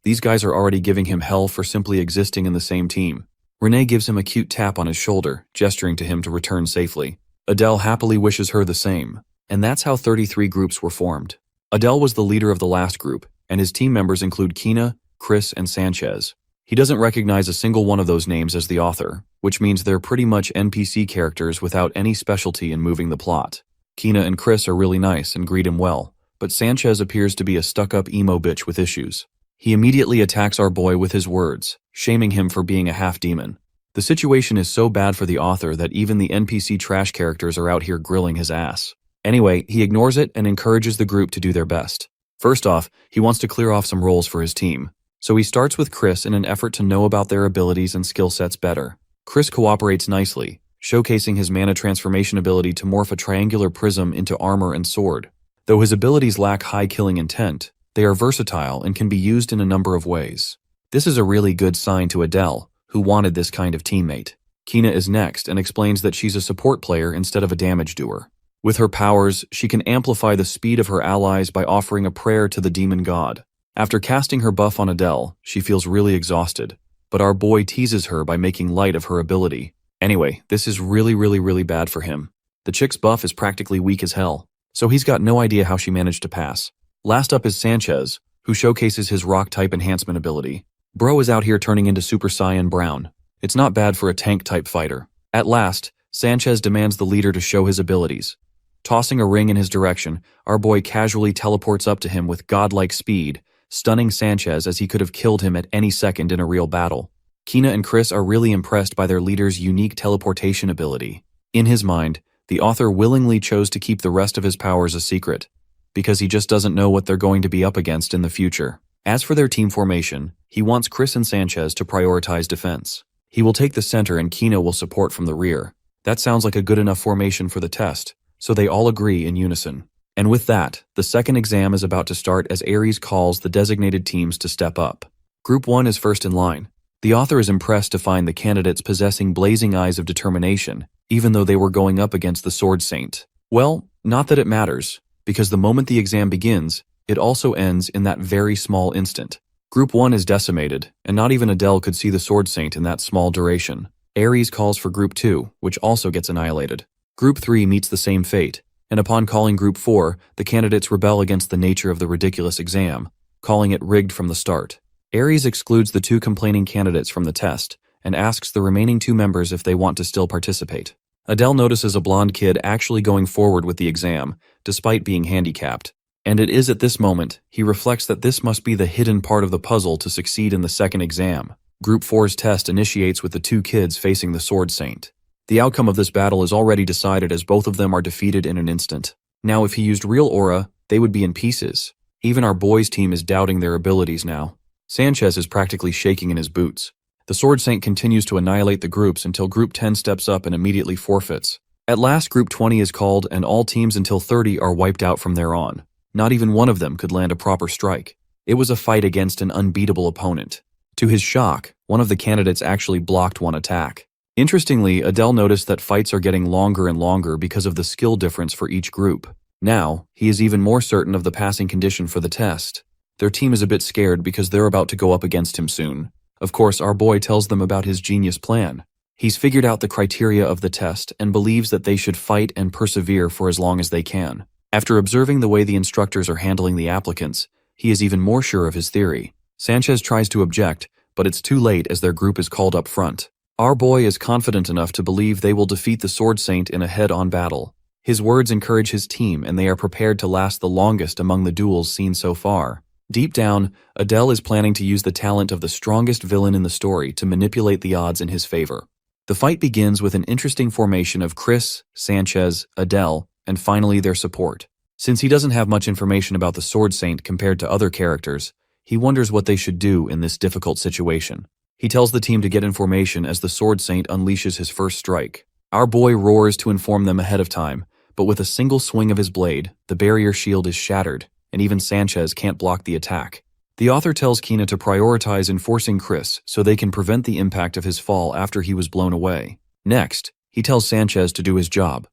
these guys are already giving him hell for simply existing in the same team. Renee gives him a cute tap on his shoulder, gesturing to him to return safely. Adele happily wishes her the same, and that's how 33 groups were formed. Adele was the leader of the last group, and his team members include Kina, Chris, and Sanchez. He doesn't recognize a single one of those names as the author, which means they're pretty much NPC characters without any specialty in moving the plot. Kina and Chris are really nice and greet him well, but Sanchez appears to be a stuck-up emo bitch with issues. He immediately attacks our boy with his words, shaming him for being a half-demon. The situation is so bad for the author that even the NPC trash characters are out here grilling his ass. Anyway, he ignores it and encourages the group to do their best. First off, he wants to clear off some roles for his team. So he starts with Chris in an effort to know about their abilities and skill sets better. Chris cooperates nicely, showcasing his mana transformation ability to morph a triangular prism into armor and sword. Though his abilities lack high killing intent, they are versatile and can be used in a number of ways. This is a really good sign to Adele, who wanted this kind of teammate. Kina is next and explains that she's a support player instead of a damage doer. With her powers, she can amplify the speed of her allies by offering a prayer to the demon god. After casting her buff on Adele, she feels really exhausted, but our boy teases her by making light of her ability. Anyway, this is really bad for him. The chick's buff is practically weak as hell, so he's got no idea how she managed to pass. Last up is Sanchez, who showcases his rock-type enhancement ability. Bro is out here turning into Super Saiyan Brown. It's not bad for a tank-type fighter. At last, Sanchez demands the leader to show his abilities. Tossing a ring in his direction, our boy casually teleports up to him with godlike speed, stunning Sanchez as he could have killed him at any second in a real battle. Kina and Chris are really impressed by their leader's unique teleportation ability. In his mind, the author willingly chose to keep the rest of his powers a secret, because he just doesn't know what they're going to be up against in the future. As for their team formation, he wants Chris and Sanchez to prioritize defense. He will take the center and Kina will support from the rear. That sounds like a good enough formation for the test, so they all agree in unison. And with that, the second exam is about to start as Ares calls the designated teams to step up. Group 1 is first in line. The author is impressed to find the candidates possessing blazing eyes of determination, even though they were going up against the Sword Saint. Well, not that it matters, because the moment the exam begins, it also ends in that very small instant. Group 1 is decimated, and not even Adele could see the Sword Saint in that small duration. Ares calls for Group 2, which also gets annihilated. Group 3 meets the same fate, and upon calling Group 4, the candidates rebel against the nature of the ridiculous exam, calling it rigged from the start. Ares excludes the 2 complaining candidates from the test, and asks the remaining 2 members if they want to still participate. Adele notices a blonde kid actually going forward with the exam, despite being handicapped. And it is at this moment, he reflects that this must be the hidden part of the puzzle to succeed in the second exam. Group 4's test initiates with the 2 kids facing the Sword Saint. The outcome of this battle is already decided as both of them are defeated in an instant. Now if he used real aura, they would be in pieces. Even our boys' team is doubting their abilities now. Sanchez is practically shaking in his boots. The Sword Saint continues to annihilate the groups until Group 10 steps up and immediately forfeits. At last Group 20 is called and all teams until 30 are wiped out from there on. Not even one of them could land a proper strike. It was a fight against an unbeatable opponent. To his shock, one of the candidates actually blocked one attack. Interestingly, Adele noticed that fights are getting longer and longer because of the skill difference for each group. Now, he is even more certain of the passing condition for the test. Their team is a bit scared because they're about to go up against him soon. Of course, our boy tells them about his genius plan. He's figured out the criteria of the test and believes that they should fight and persevere for as long as they can. After observing the way the instructors are handling the applicants, he is even more sure of his theory. Sanchez tries to object, but it's too late as their group is called up front. Our boy is confident enough to believe they will defeat the Sword Saint in a head-on battle. His words encourage his team and they are prepared to last the longest among the duels seen so far. Deep down, Adele is planning to use the talent of the strongest villain in the story to manipulate the odds in his favor. The fight begins with an interesting formation of Chris, Sanchez, Adele, and finally their support. Since he doesn't have much information about the Sword Saint compared to other characters, he wonders what they should do in this difficult situation. He tells the team to get in formation as the Sword Saint unleashes his first strike. Our boy roars to inform them ahead of time, but with a single swing of his blade, the barrier shield is shattered, and even Sanchez can't block the attack. The author tells Kina to prioritize enforcing Chris so they can prevent the impact of his fall after he was blown away. Next, he tells Sanchez to do his job,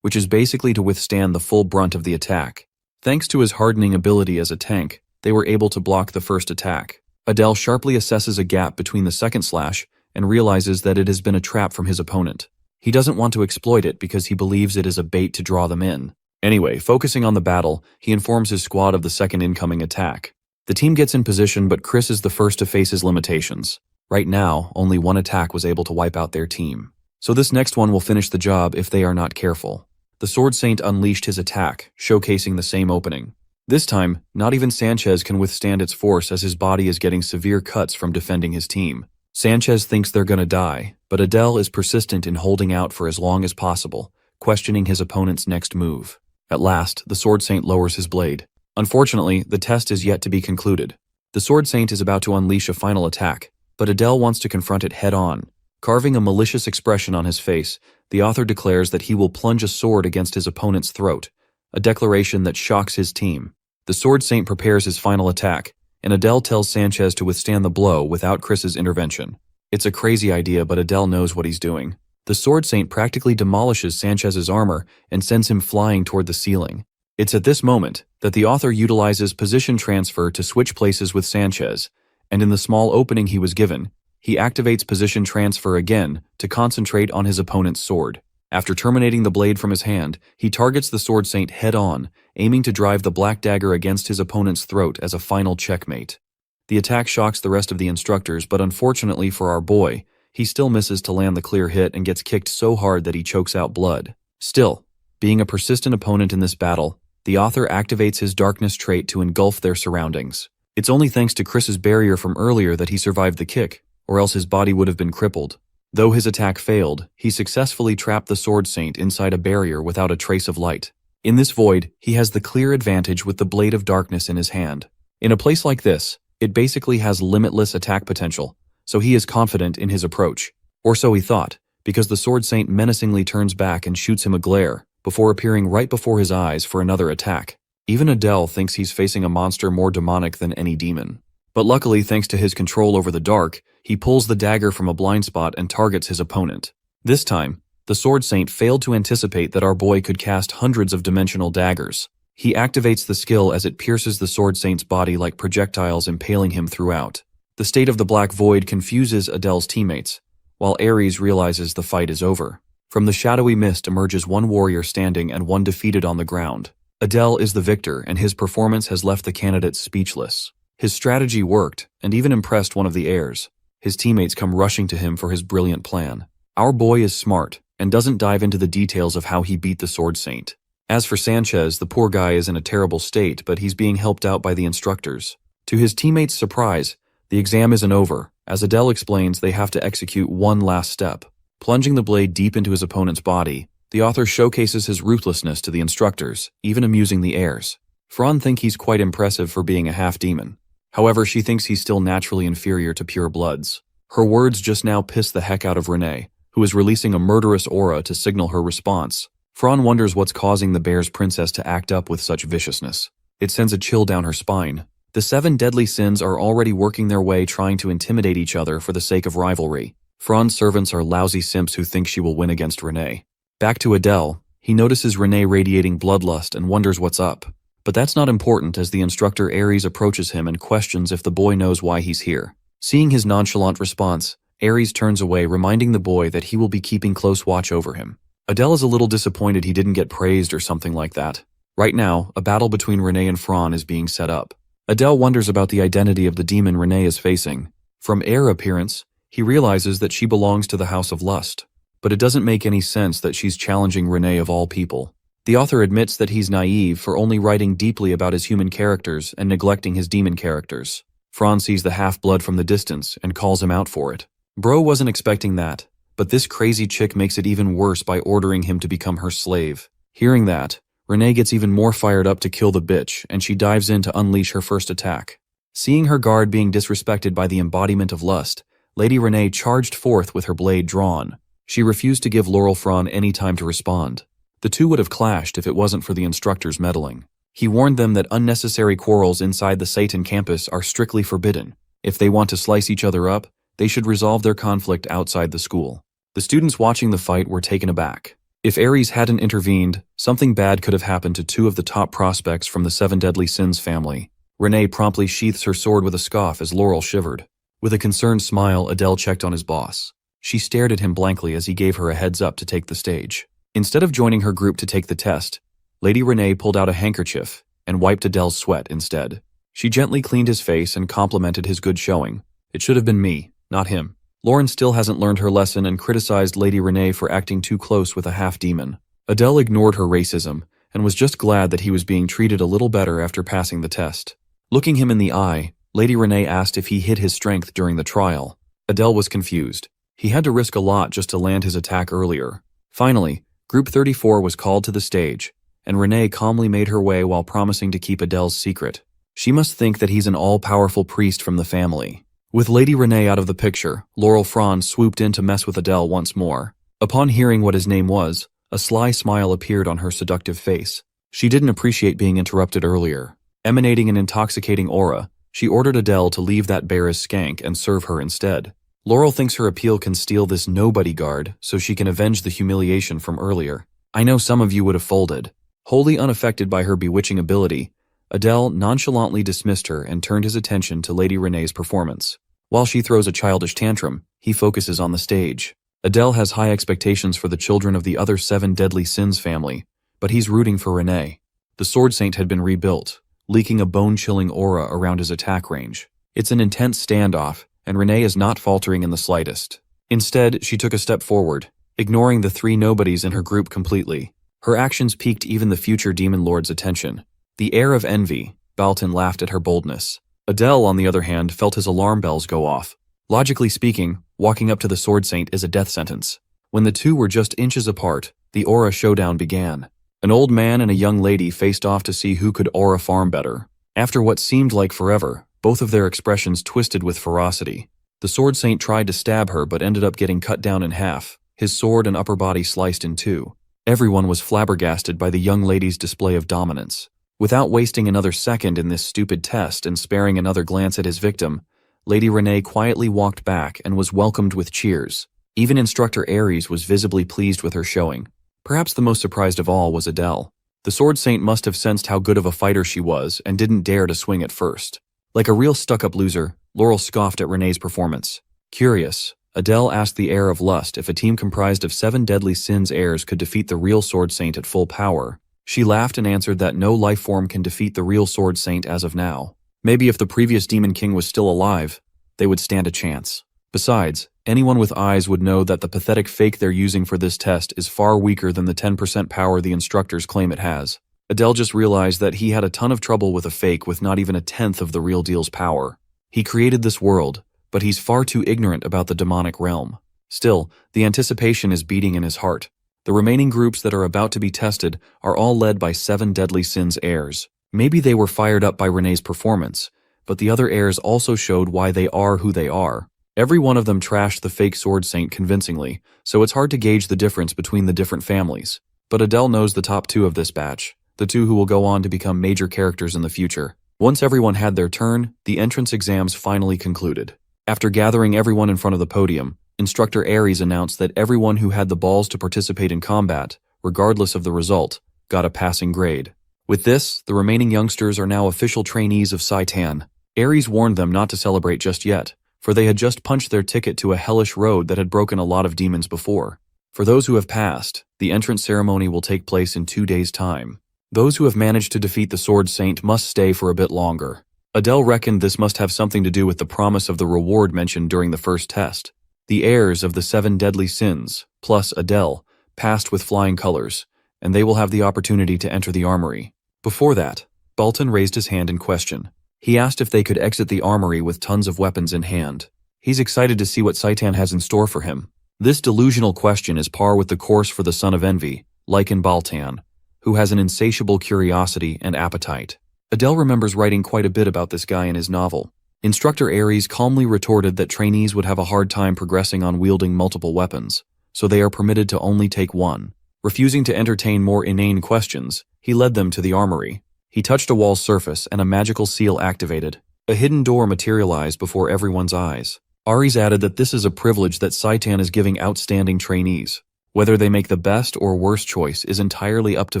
which is basically to withstand the full brunt of the attack. Thanks to his hardening ability as a tank, they were able to block the first attack. Adele sharply assesses a gap between the second slash and realizes that it has been a trap from his opponent. He doesn't want to exploit it because he believes it is a bait to draw them in. Anyway, focusing on the battle, he informs his squad of the second incoming attack. The team gets in position, but Chris is the first to face his limitations. Right now, only one attack was able to wipe out their team. So this next one will finish the job if they are not careful. The Sword Saint unleashed his attack, showcasing the same opening. This time, not even Sanchez can withstand its force as his body is getting severe cuts from defending his team. Sanchez thinks they're gonna die, but Adele is persistent in holding out for as long as possible, questioning his opponent's next move. At last, the Sword Saint lowers his blade. Unfortunately, the test is yet to be concluded. The Sword Saint is about to unleash a final attack, but Adele wants to confront it head-on. Carving a malicious expression on his face, the author declares that he will plunge a sword against his opponent's throat, a declaration that shocks his team. The Sword Saint prepares his final attack, and Adele tells Sanchez to withstand the blow without Chris's intervention. It's a crazy idea, but Adele knows what he's doing. The Sword Saint practically demolishes Sanchez's armor and sends him flying toward the ceiling. It's at this moment that the author utilizes position transfer to switch places with Sanchez, and in the small opening he was given, he activates position transfer again to concentrate on his opponent's sword. After terminating the blade from his hand, he targets the Sword Saint head-on, aiming to drive the black dagger against his opponent's throat as a final checkmate. The attack shocks the rest of the instructors, but unfortunately for our boy, he still misses to land the clear hit and gets kicked so hard that he chokes out blood. Still, being a persistent opponent in this battle, the author activates his darkness trait to engulf their surroundings. It's only thanks to Chris's barrier from earlier that he survived the kick, or else his body would have been crippled. Though his attack failed, he successfully trapped the Sword Saint inside a barrier without a trace of light. In this void, he has the clear advantage with the Blade of Darkness in his hand. In a place like this, it basically has limitless attack potential, so he is confident in his approach. Or so he thought, because the Sword Saint menacingly turns back and shoots him a glare, before appearing right before his eyes for another attack. Even Adele thinks he's facing a monster more demonic than any demon. But luckily, thanks to his control over the dark, he pulls the dagger from a blind spot and targets his opponent. This time, the Sword Saint failed to anticipate that our boy could cast hundreds of dimensional daggers. He activates the skill as it pierces the Sword Saint's body like projectiles, impaling him throughout. The state of the Black Void confuses Adele's teammates, while Ares realizes the fight is over. From the shadowy mist emerges one warrior standing and one defeated on the ground. Adele is the victor, and his performance has left the candidates speechless. His strategy worked, and even impressed one of the heirs. His teammates come rushing to him for his brilliant plan. Our boy is smart, and doesn't dive into the details of how he beat the Sword Saint. As for Sanchez, the poor guy is in a terrible state, but he's being helped out by the instructors. To his teammates' surprise, the exam isn't over. As Adele explains, they have to execute one last step. Plunging the blade deep into his opponent's body, the author showcases his ruthlessness to the instructors, even amusing the heirs. Fran thinks he's quite impressive for being a half-demon. However, she thinks he's still naturally inferior to pure bloods. Her words just now piss the heck out of Renee, who is releasing a murderous aura to signal her response. Fran wonders what's causing the bear's princess to act up with such viciousness. It sends a chill down her spine. The 7 deadly sins are already working their way, trying to intimidate each other for the sake of rivalry. Fran's servants are lousy simps who think she will win against Renee. Back to Adele, he notices Renee radiating bloodlust and wonders what's up. But that's not important, as the instructor Ares approaches him and questions if the boy knows why he's here. Seeing his nonchalant response, Ares turns away, reminding the boy that he will be keeping close watch over him. Adele is a little disappointed he didn't get praised or something like that. Right now, a battle between Renee and Fran is being set up. Adele wonders about the identity of the demon Renee is facing. From air appearance, he realizes that she belongs to the House of Lust. But it doesn't make any sense that she's challenging Renee of all people. The author admits that he's naive for only writing deeply about his human characters and neglecting his demon characters. Franz sees the half-blood from the distance and calls him out for it. Bro wasn't expecting that, but this crazy chick makes it even worse by ordering him to become her slave. Hearing that, Renee gets even more fired up to kill the bitch, and she dives in to unleash her first attack. Seeing her guard being disrespected by the embodiment of lust, Lady Renee charged forth with her blade drawn. She refused to give Laurel Fran any time to respond. The two would have clashed if it wasn't for the instructor's meddling. He warned them that unnecessary quarrels inside the Satan campus are strictly forbidden. If they want to slice each other up, they should resolve their conflict outside the school. The students watching the fight were taken aback. If Ares hadn't intervened, something bad could have happened to two of the top prospects from the Seven Deadly Sins family. Renee promptly sheaths her sword with a scoff as Laurel shivered. With a concerned smile, Adele checked on his boss. She stared at him blankly as he gave her a heads up to take the stage. Instead of joining her group to take the test, Lady Renee pulled out a handkerchief and wiped Adele's sweat instead. She gently cleaned his face and complimented his good showing. It should have been me, not him. Lauren still hasn't learned her lesson and criticized Lady Renee for acting too close with a half-demon. Adele ignored her racism and was just glad that he was being treated a little better after passing the test. Looking him in the eye, Lady Renee asked if he hid his strength during the trial. Adele was confused. He had to risk a lot just to land his attack earlier. Finally, Group 34 was called to the stage, and Renee calmly made her way while promising to keep Adele's secret. She must think that he's an all-powerful priest from the family. With Lady Renee out of the picture, Laurel Fran swooped in to mess with Adele once more. Upon hearing what his name was, a sly smile appeared on her seductive face. She didn't appreciate being interrupted earlier. Emanating an intoxicating aura, she ordered Adele to leave that bear as skank and serve her instead. Laurel thinks her appeal can steal this nobody guard so she can avenge the humiliation from earlier. I know some of you would have folded. Wholly unaffected by her bewitching ability, Adele nonchalantly dismissed her and turned his attention to Lady Renee's performance. While she throws a childish tantrum, he focuses on the stage. Adele has high expectations for the children of the other Seven Deadly Sins family, but he's rooting for Renee. The Sword Saint had been rebuilt, leaking a bone-chilling aura around his attack range. It's an intense standoff, and Renee is not faltering in the slightest. Instead, she took a step forward, ignoring the three nobodies in her group completely. Her actions piqued even the future Demon Lord's attention. The air of envy, Balton laughed at her boldness. Adele, on the other hand, felt his alarm bells go off. Logically speaking, walking up to the Sword Saint is a death sentence. When the two were just inches apart, the aura showdown began. An old man and a young lady faced off to see who could aura farm better. After what seemed like forever, both of their expressions twisted with ferocity. The Sword Saint tried to stab her but ended up getting cut down in half, his sword and upper body sliced in two. Everyone was flabbergasted by the young lady's display of dominance. Without wasting another second in this stupid test and sparing another glance at his victim, Lady Renee quietly walked back and was welcomed with cheers. Even Instructor Ares was visibly pleased with her showing. Perhaps the most surprised of all was Adele. The Sword Saint must have sensed how good of a fighter she was and didn't dare to swing at first. Like a real stuck-up loser, Laurel scoffed at Renee's performance. Curious, Adele asked the heir of lust if a team comprised of Seven Deadly Sins heirs could defeat the real Sword Saint at full power. She laughed and answered that no life form can defeat the real Sword Saint as of now. Maybe if the previous Demon King was still alive, they would stand a chance. Besides, anyone with eyes would know that the pathetic fake they're using for this test is far weaker than the 10% power the instructors claim it has. Adele just realized that he had a ton of trouble with a fake with not even a tenth of the real deal's power. He created this world, but he's far too ignorant about the demonic realm. Still, the anticipation is beating in his heart. The remaining groups that are about to be tested are all led by Seven Deadly Sins heirs. Maybe they were fired up by Renee's performance, but the other heirs also showed why they are who they are. Every one of them trashed the fake Sword Saint convincingly, so it's hard to gauge the difference between the different families. But Adele knows the top two of this batch, the two who will go on to become major characters in the future. Once everyone had their turn, the entrance exams finally concluded. After gathering everyone in front of the podium, Instructor Ares announced that everyone who had the balls to participate in combat, regardless of the result, got a passing grade. With this, the remaining youngsters are now official trainees of Saitan. Ares warned them not to celebrate just yet, for they had just punched their ticket to a hellish road that had broken a lot of demons before. For those who have passed, the entrance ceremony will take place in 2 days' time. Those who have managed to defeat the Sword Saint must stay for a bit longer. Adele reckoned this must have something to do with the promise of the reward mentioned during the first test. The heirs of the Seven Deadly Sins, plus Adele, passed with flying colors, and they will have the opportunity to enter the armory. Before that, Baltan raised his hand in question. He asked if they could exit the armory with tons of weapons in hand. He's excited to see what Saitan has in store for him. This delusional question is par with the course for the son of envy, Lycan Baltan, who has an insatiable curiosity and appetite. Adele remembers writing quite a bit about this guy in his novel. Instructor Ares calmly retorted that trainees would have a hard time progressing on wielding multiple weapons, so they are permitted to only take one. Refusing to entertain more inane questions, he led them to the armory. He touched a wall's surface and a magical seal activated. A hidden door materialized before everyone's eyes. Ares added that this is a privilege that Saitan is giving outstanding trainees. Whether they make the best or worst choice is entirely up to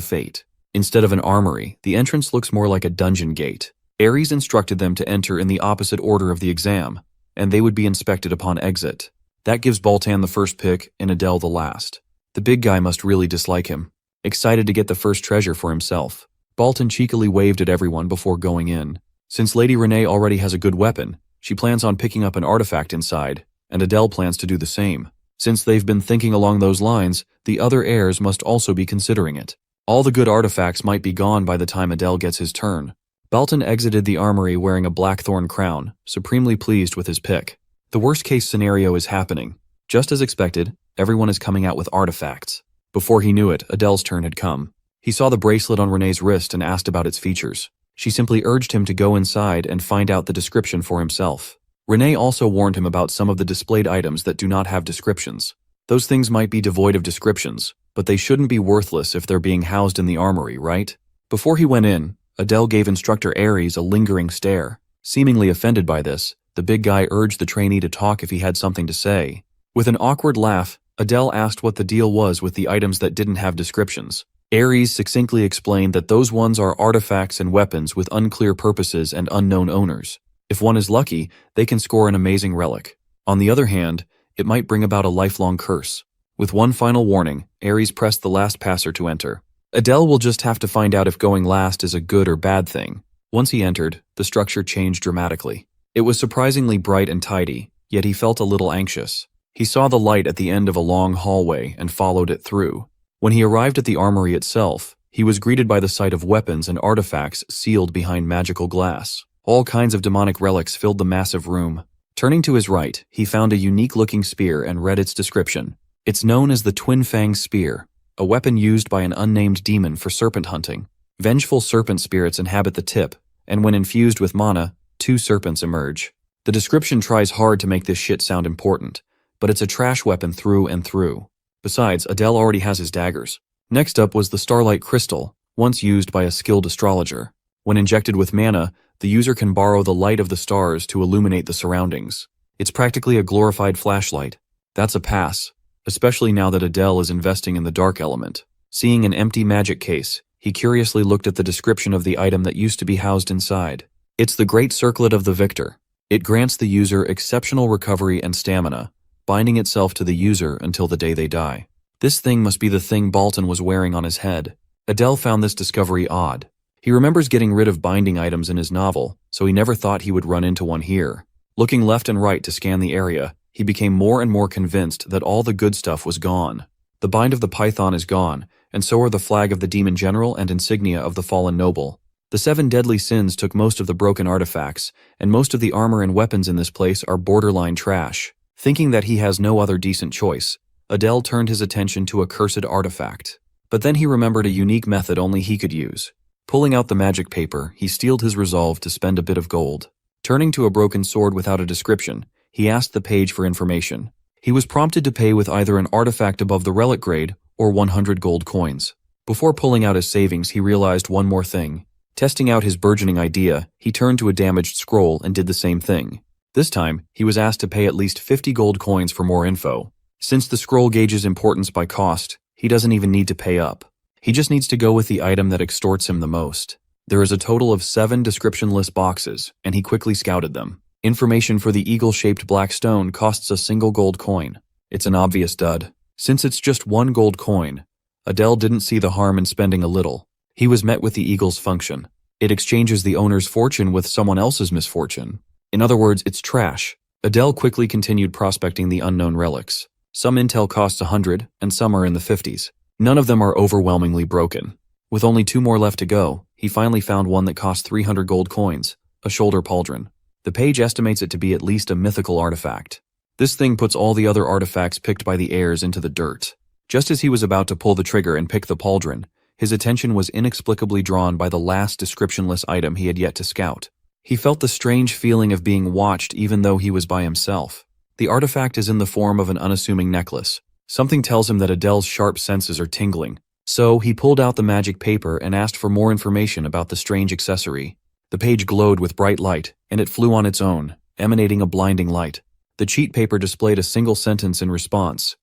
fate. Instead of an armory, the entrance looks more like a dungeon gate. Ares instructed them to enter in the opposite order of the exam, and they would be inspected upon exit. That gives Baltan the first pick and Adele the last. The big guy must really dislike him. Excited to get the first treasure for himself, Baltan cheekily waved at everyone before going in. Since Lady Renee already has a good weapon, she plans on picking up an artifact inside, and Adele plans to do the same. Since they've been thinking along those lines, the other heirs must also be considering it. All the good artifacts might be gone by the time Adele gets his turn. Baltan exited the armory wearing a blackthorn crown, supremely pleased with his pick. The worst-case scenario is happening. Just as expected, everyone is coming out with artifacts. Before he knew it, Adele's turn had come. He saw the bracelet on Renee's wrist and asked about its features. She simply urged him to go inside and find out the description for himself. Renee also warned him about some of the displayed items that do not have descriptions. Those things might be devoid of descriptions, but they shouldn't be worthless if they're being housed in the armory, right? Before he went in, Adele gave Instructor Ares a lingering stare. Seemingly offended by this, the big guy urged the trainee to talk if he had something to say. With an awkward laugh, Adele asked what the deal was with the items that didn't have descriptions. Ares succinctly explained that those ones are artifacts and weapons with unclear purposes and unknown owners. If one is lucky, they can score an amazing relic. On the other hand, it might bring about a lifelong curse. With one final warning, Ares pressed the last passer to enter. Adele will just have to find out if going last is a good or bad thing. Once he entered, the structure changed dramatically. It was surprisingly bright and tidy, yet he felt a little anxious. He saw the light at the end of a long hallway and followed it through. When he arrived at the armory itself, he was greeted by the sight of weapons and artifacts sealed behind magical glass. All kinds of demonic relics filled the massive room. Turning to his right, he found a unique-looking spear and read its description. It's known as the Twin Fang Spear, a weapon used by an unnamed demon for serpent hunting. Vengeful serpent spirits inhabit the tip, and when infused with mana, 2 serpents emerge. The description tries hard to make this shit sound important, but it's a trash weapon through and through. Besides, Adele already has his daggers. Next up was the Starlight Crystal, once used by a skilled astrologer. When injected with mana, the user can borrow the light of the stars to illuminate the surroundings. It's practically a glorified flashlight. That's a pass, especially now that Adele is investing in the dark element. Seeing an empty magic case, he curiously looked at the description of the item that used to be housed inside. It's the Great Circlet of the Victor. It grants the user exceptional recovery and stamina, binding itself to the user until the day they die. This thing must be the thing Baltan was wearing on his head. Adele found this discovery odd. He remembers getting rid of binding items in his novel, so he never thought he would run into one here. Looking left and right to scan the area, he became more and more convinced that all the good stuff was gone. The bind of the python is gone, and so are the flag of the demon general and insignia of the fallen noble. The 7 deadly sins took most of the broken artifacts, and most of the armor and weapons in this place are borderline trash. Thinking that he has no other decent choice, Adele turned his attention to a cursed artifact. But then he remembered a unique method only he could use. Pulling out the magic paper, he steeled his resolve to spend a bit of gold. Turning to a broken sword without a description, he asked the page for information. He was prompted to pay with either an artifact above the relic grade or 100 gold coins. Before pulling out his savings, he realized one more thing. Testing out his burgeoning idea, he turned to a damaged scroll and did the same thing. This time, he was asked to pay at least 50 gold coins for more info. Since the scroll gauges importance by cost, he doesn't even need to pay up. He just needs to go with the item that extorts him the most. There is a total of 7 description-less boxes, and he quickly scouted them. Information for the eagle-shaped black stone costs a single gold coin. It's an obvious dud. Since it's just 1 gold coin, Adele didn't see the harm in spending a little. He was met with the eagle's function. It exchanges the owner's fortune with someone else's misfortune. In other words, it's trash. Adele quickly continued prospecting the unknown relics. Some intel costs 100, and some are in the 50s. None of them are overwhelmingly broken. With only 2 more left to go, he finally found one that cost 300 gold coins, a shoulder pauldron. The page estimates it to be at least a mythical artifact. This thing puts all the other artifacts picked by the heirs into the dirt. Just as he was about to pull the trigger and pick the pauldron, his attention was inexplicably drawn by the last descriptionless item he had yet to scout. He felt the strange feeling of being watched even though he was by himself. The artifact is in the form of an unassuming necklace. Something tells him that Adele's sharp senses are tingling. So he pulled out the magic paper and asked for more information about the strange accessory. The page glowed with bright light, and it flew on its own, emanating a blinding light. The cheat paper displayed a single sentence in response.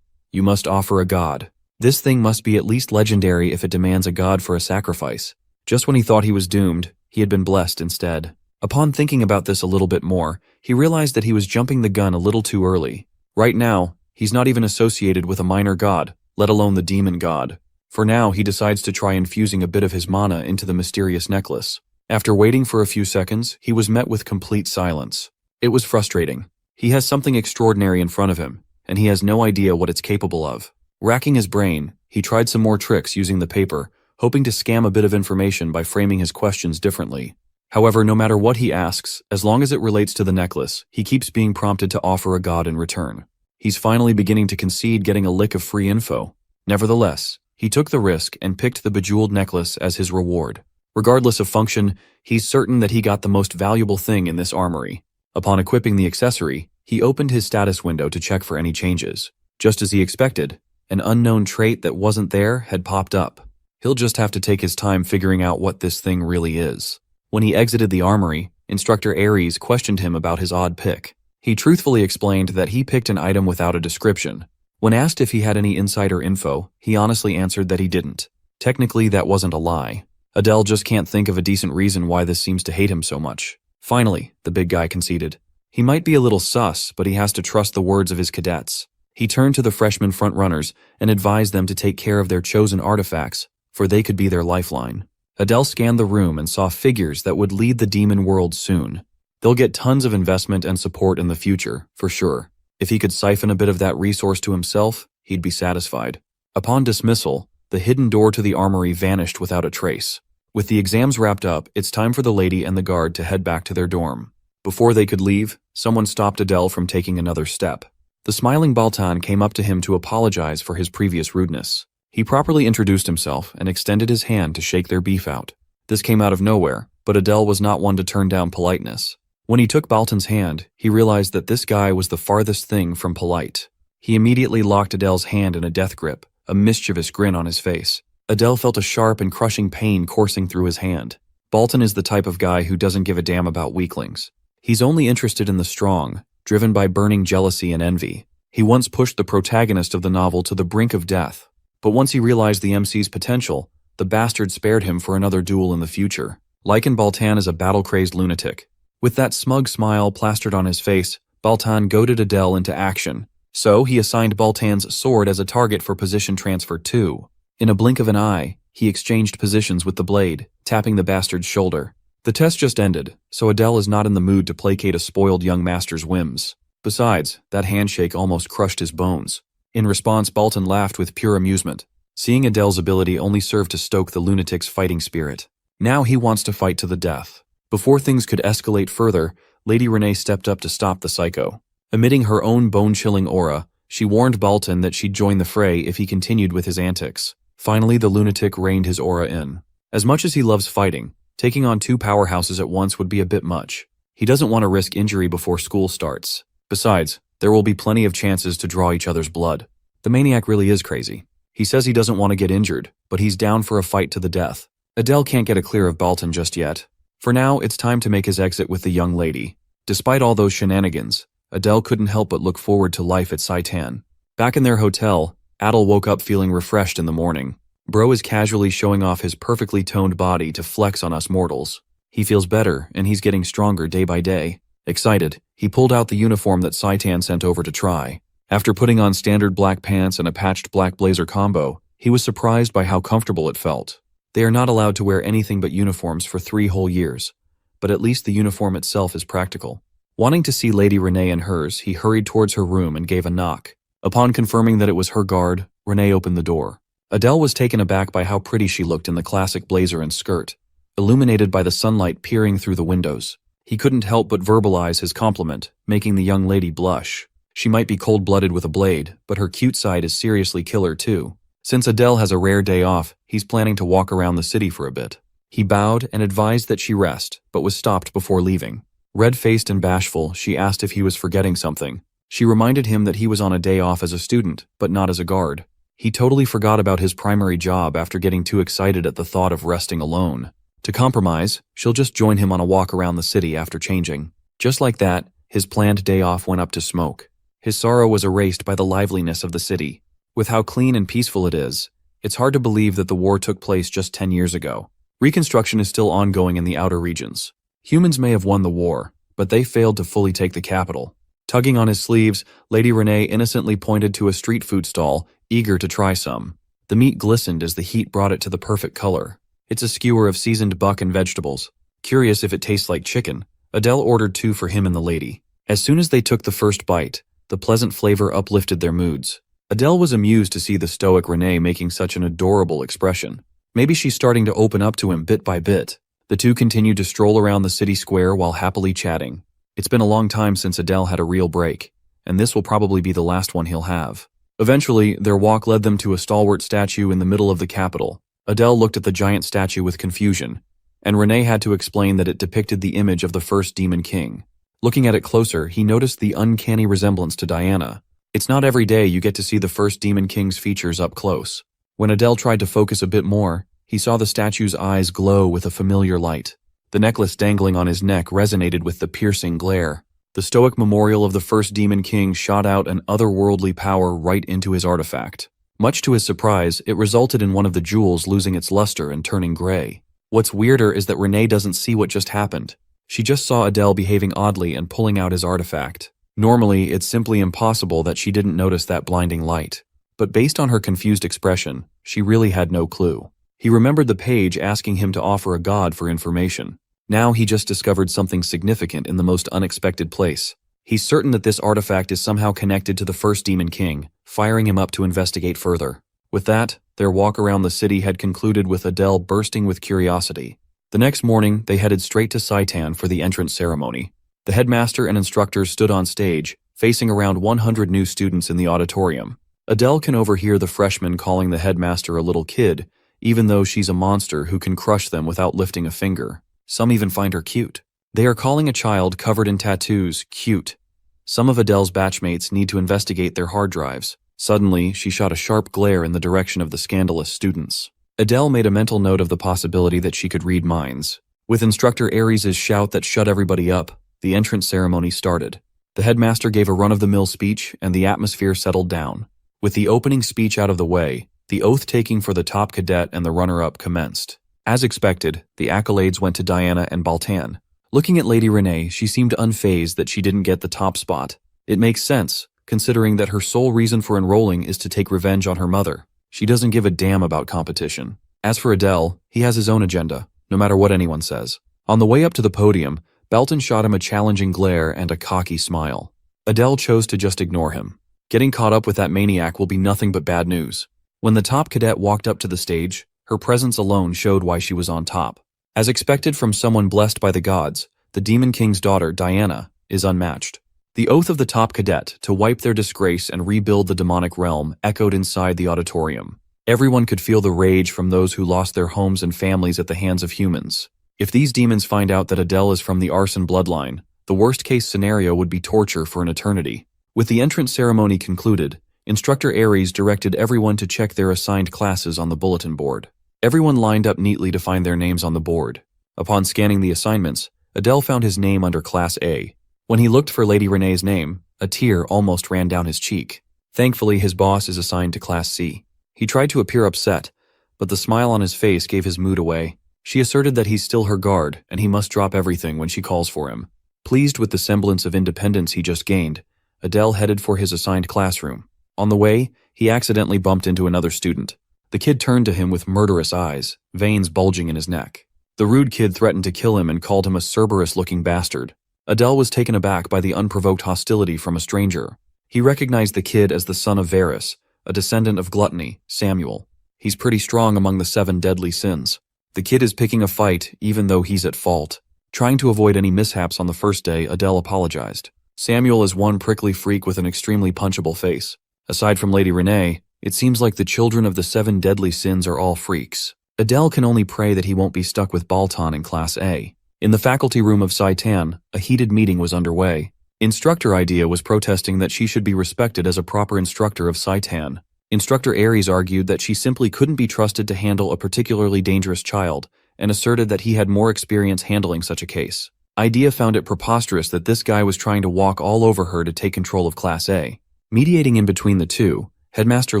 You must offer a god. This thing must be at least legendary if it demands a god for a sacrifice. Just when he thought he was doomed, he had been blessed instead. Upon thinking about this a little bit more, he realized that he was jumping the gun a little too early. Right now, he's not even associated with a minor god, let alone the demon god. For now, he decides to try infusing a bit of his mana into the mysterious necklace. After waiting for a few seconds, he was met with complete silence. It was frustrating. He has something extraordinary in front of him, and he has no idea what it's capable of. Racking his brain, he tried some more tricks using the paper, hoping to scam a bit of information by framing his questions differently. However, no matter what he asks, as long as it relates to the necklace, he keeps being prompted to offer a god in return. He's finally beginning to concede getting a lick of free info. Nevertheless, he took the risk and picked the bejeweled necklace as his reward. Regardless of function, he's certain that he got the most valuable thing in this armory. Upon equipping the accessory, he opened his status window to check for any changes. Just as he expected, an unknown trait that wasn't there had popped up. He'll just have to take his time figuring out what this thing really is. When he exited the armory, Instructor Ares questioned him about his odd pick. He truthfully explained that he picked an item without a description. When asked if he had any insider info, he honestly answered that he didn't. Technically, that wasn't a lie. Adele just can't think of a decent reason why this seems to hate him so much. Finally, the big guy conceded. He might be a little sus, but he has to trust the words of his cadets. He turned to the freshman frontrunners and advised them to take care of their chosen artifacts, for they could be their lifeline. Adele scanned the room and saw figures that would lead the demon world soon. They'll get tons of investment and support in the future, for sure. If he could siphon a bit of that resource to himself, he'd be satisfied. Upon dismissal, the hidden door to the armory vanished without a trace. With the exams wrapped up, it's time for the lady and the guard to head back to their dorm. Before they could leave, someone stopped Adele from taking another step. The smiling Baltan came up to him to apologize for his previous rudeness. He properly introduced himself and extended his hand to shake their beef out. This came out of nowhere, but Adele was not one to turn down politeness. When he took Baltan's hand, he realized that this guy was the farthest thing from polite. He immediately locked Adele's hand in a death grip, a mischievous grin on his face. Adele felt a sharp and crushing pain coursing through his hand. Baltan is the type of guy who doesn't give a damn about weaklings. He's only interested in the strong, driven by burning jealousy and envy. He once pushed the protagonist of the novel to the brink of death. But once he realized the MC's potential, the bastard spared him for another duel in the future. Lycan Baltan is a battle-crazed lunatic. With that smug smile plastered on his face, Baltan goaded Adele into action. So he assigned Baltan's sword as a target for position transfer too. In a blink of an eye, he exchanged positions with the blade, tapping the bastard's shoulder. The test just ended, so Adele is not in the mood to placate a spoiled young master's whims. Besides, that handshake almost crushed his bones. In response, Baltan laughed with pure amusement. Seeing Adele's ability only served to stoke the lunatic's fighting spirit. Now he wants to fight to the death. Before things could escalate further, Lady Renee stepped up to stop the psycho. Emitting her own bone-chilling aura, she warned Baltan that she'd join the fray if he continued with his antics. Finally, the lunatic reined his aura in. As much as he loves fighting, taking on 2 powerhouses at once would be a bit much. He doesn't want to risk injury before school starts. Besides, there will be plenty of chances to draw each other's blood. The maniac really is crazy. He says he doesn't want to get injured, but he's down for a fight to the death. Adele can't get a clear of Baltan just yet. For now, it's time to make his exit with the young lady. Despite all those shenanigans, Adele couldn't help but look forward to life at Saitan. Back in their hotel, Adele woke up feeling refreshed in the morning. Bro is casually showing off his perfectly toned body to flex on us mortals. He feels better, and he's getting stronger day by day. Excited, he pulled out the uniform that Saitan sent over to try. After putting on standard black pants and a patched black blazer combo, he was surprised by how comfortable it felt. They are not allowed to wear anything but uniforms for 3 whole years, but at least the uniform itself is practical. Wanting to see Lady Renee and hers, he hurried towards her room and gave a knock. Upon confirming that it was her guard, Renee opened the door. Adele was taken aback by how pretty she looked in the classic blazer and skirt, illuminated by the sunlight peering through the windows. He couldn't help but verbalize his compliment, making the young lady blush. She might be cold-blooded with a blade, but her cute side is seriously killer too. Since Adele has a rare day off, he's planning to walk around the city for a bit. He bowed and advised that she rest, but was stopped before leaving. Red-faced and bashful, she asked if he was forgetting something. She reminded him that he was on a day off as a student, but not as a guard. He totally forgot about his primary job after getting too excited at the thought of resting alone. To compromise, she'll just join him on a walk around the city after changing. Just like that, his planned day off went up to smoke. His sorrow was erased by the liveliness of the city. With how clean and peaceful it is, it's hard to believe that the war took place just 10 years ago. Reconstruction is still ongoing in the outer regions. Humans may have won the war, but they failed to fully take the capital. Tugging on his sleeves, Lady Renee innocently pointed to a street food stall, eager to try some. The meat glistened as the heat brought it to the perfect color. It's a skewer of seasoned buck and vegetables. Curious if it tastes like chicken, Adele ordered 2 for him and the lady. As soon as they took the first bite, the pleasant flavor uplifted their moods. Adele was amused to see the stoic Renee making such an adorable expression. Maybe she's starting to open up to him bit by bit. The two continued to stroll around the city square while happily chatting. It's been a long time since Adele had a real break, and this will probably be the last one he'll have. Eventually, their walk led them to a stalwart statue in the middle of the capital. Adele looked at the giant statue with confusion, and Renee had to explain that it depicted the image of the first Demon King. Looking at it closer, he noticed the uncanny resemblance to Diana. It's not every day you get to see the first Demon King's features up close. When Adele tried to focus a bit more, he saw the statue's eyes glow with a familiar light. The necklace dangling on his neck resonated with the piercing glare. The stoic memorial of the first Demon King shot out an otherworldly power right into his artifact. Much to his surprise, it resulted in one of the jewels losing its luster and turning gray. What's weirder is that Renee doesn't see what just happened. She just saw Adele behaving oddly and pulling out his artifact. Normally, it's simply impossible that she didn't notice that blinding light. But based on her confused expression, she really had no clue. He remembered the page asking him to offer a god for information. Now he just discovered something significant in the most unexpected place. He's certain that this artifact is somehow connected to the first Demon King, firing him up to investigate further. With that, their walk around the city had concluded with Adele bursting with curiosity. The next morning, they headed straight to Saitan for the entrance ceremony. The headmaster and instructors stood on stage, facing around 100 new students in the auditorium. Adele can overhear the freshmen calling the headmaster a little kid, even though she's a monster who can crush them without lifting a finger. Some even find her cute. They are calling a child covered in tattoos cute. Some of Adele's batchmates need to investigate their hard drives. Suddenly, she shot a sharp glare in the direction of the scandalous students. Adele made a mental note of the possibility that she could read minds. With Instructor Aries' shout that shut everybody up, the entrance ceremony started. The headmaster gave a run-of-the-mill speech, and the atmosphere settled down. With the opening speech out of the way, the oath-taking for the top cadet and the runner-up commenced. As expected, the accolades went to Diana and Baltan. Looking at Lady Renee, she seemed unfazed that she didn't get the top spot. It makes sense, considering that her sole reason for enrolling is to take revenge on her mother. She doesn't give a damn about competition. As for Adele, he has his own agenda, no matter what anyone says. On the way up to the podium, Belton shot him a challenging glare and a cocky smile. Adele chose to just ignore him. Getting caught up with that maniac will be nothing but bad news. When the top cadet walked up to the stage, her presence alone showed why she was on top. As expected from someone blessed by the gods, the Demon King's daughter, Diana, is unmatched. The oath of the top cadet to wipe their disgrace and rebuild the demonic realm echoed inside the auditorium. Everyone could feel the rage from those who lost their homes and families at the hands of humans. If these demons find out that Adele is from the arson bloodline, the worst-case scenario would be torture for an eternity. With the entrance ceremony concluded, Instructor Aries directed everyone to check their assigned classes on the bulletin board. Everyone lined up neatly to find their names on the board. Upon scanning the assignments, Adele found his name under Class A. When he looked for Lady Renee's name, a tear almost ran down his cheek. Thankfully, his boss is assigned to Class C. He tried to appear upset, but the smile on his face gave his mood away. She asserted that he's still her guard, and he must drop everything when she calls for him. Pleased with the semblance of independence he just gained, Adele headed for his assigned classroom. On the way, he accidentally bumped into another student. The kid turned to him with murderous eyes, veins bulging in his neck. The rude kid threatened to kill him and called him a Cerberus-looking bastard. Adele was taken aback by the unprovoked hostility from a stranger. He recognized the kid as the son of Varus, a descendant of Gluttony, Samuel. He's pretty strong among the 7 deadly sins. The kid is picking a fight even though he's at fault. Trying to avoid any mishaps on the first day, Adele apologized. Samuel is one prickly freak with an extremely punchable face. Aside from Lady Renee, it seems like the children of the 7 deadly sins are all freaks. Adele can only pray that he won't be stuck with Baltan in Class A. In the faculty room of Saitan, a heated meeting was underway. Instructor Idea was protesting that she should be respected as a proper instructor of Saitan. Instructor Aries argued that she simply couldn't be trusted to handle a particularly dangerous child, and asserted that he had more experience handling such a case. Idea found it preposterous that this guy was trying to walk all over her to take control of Class A. Mediating in between the two, Headmaster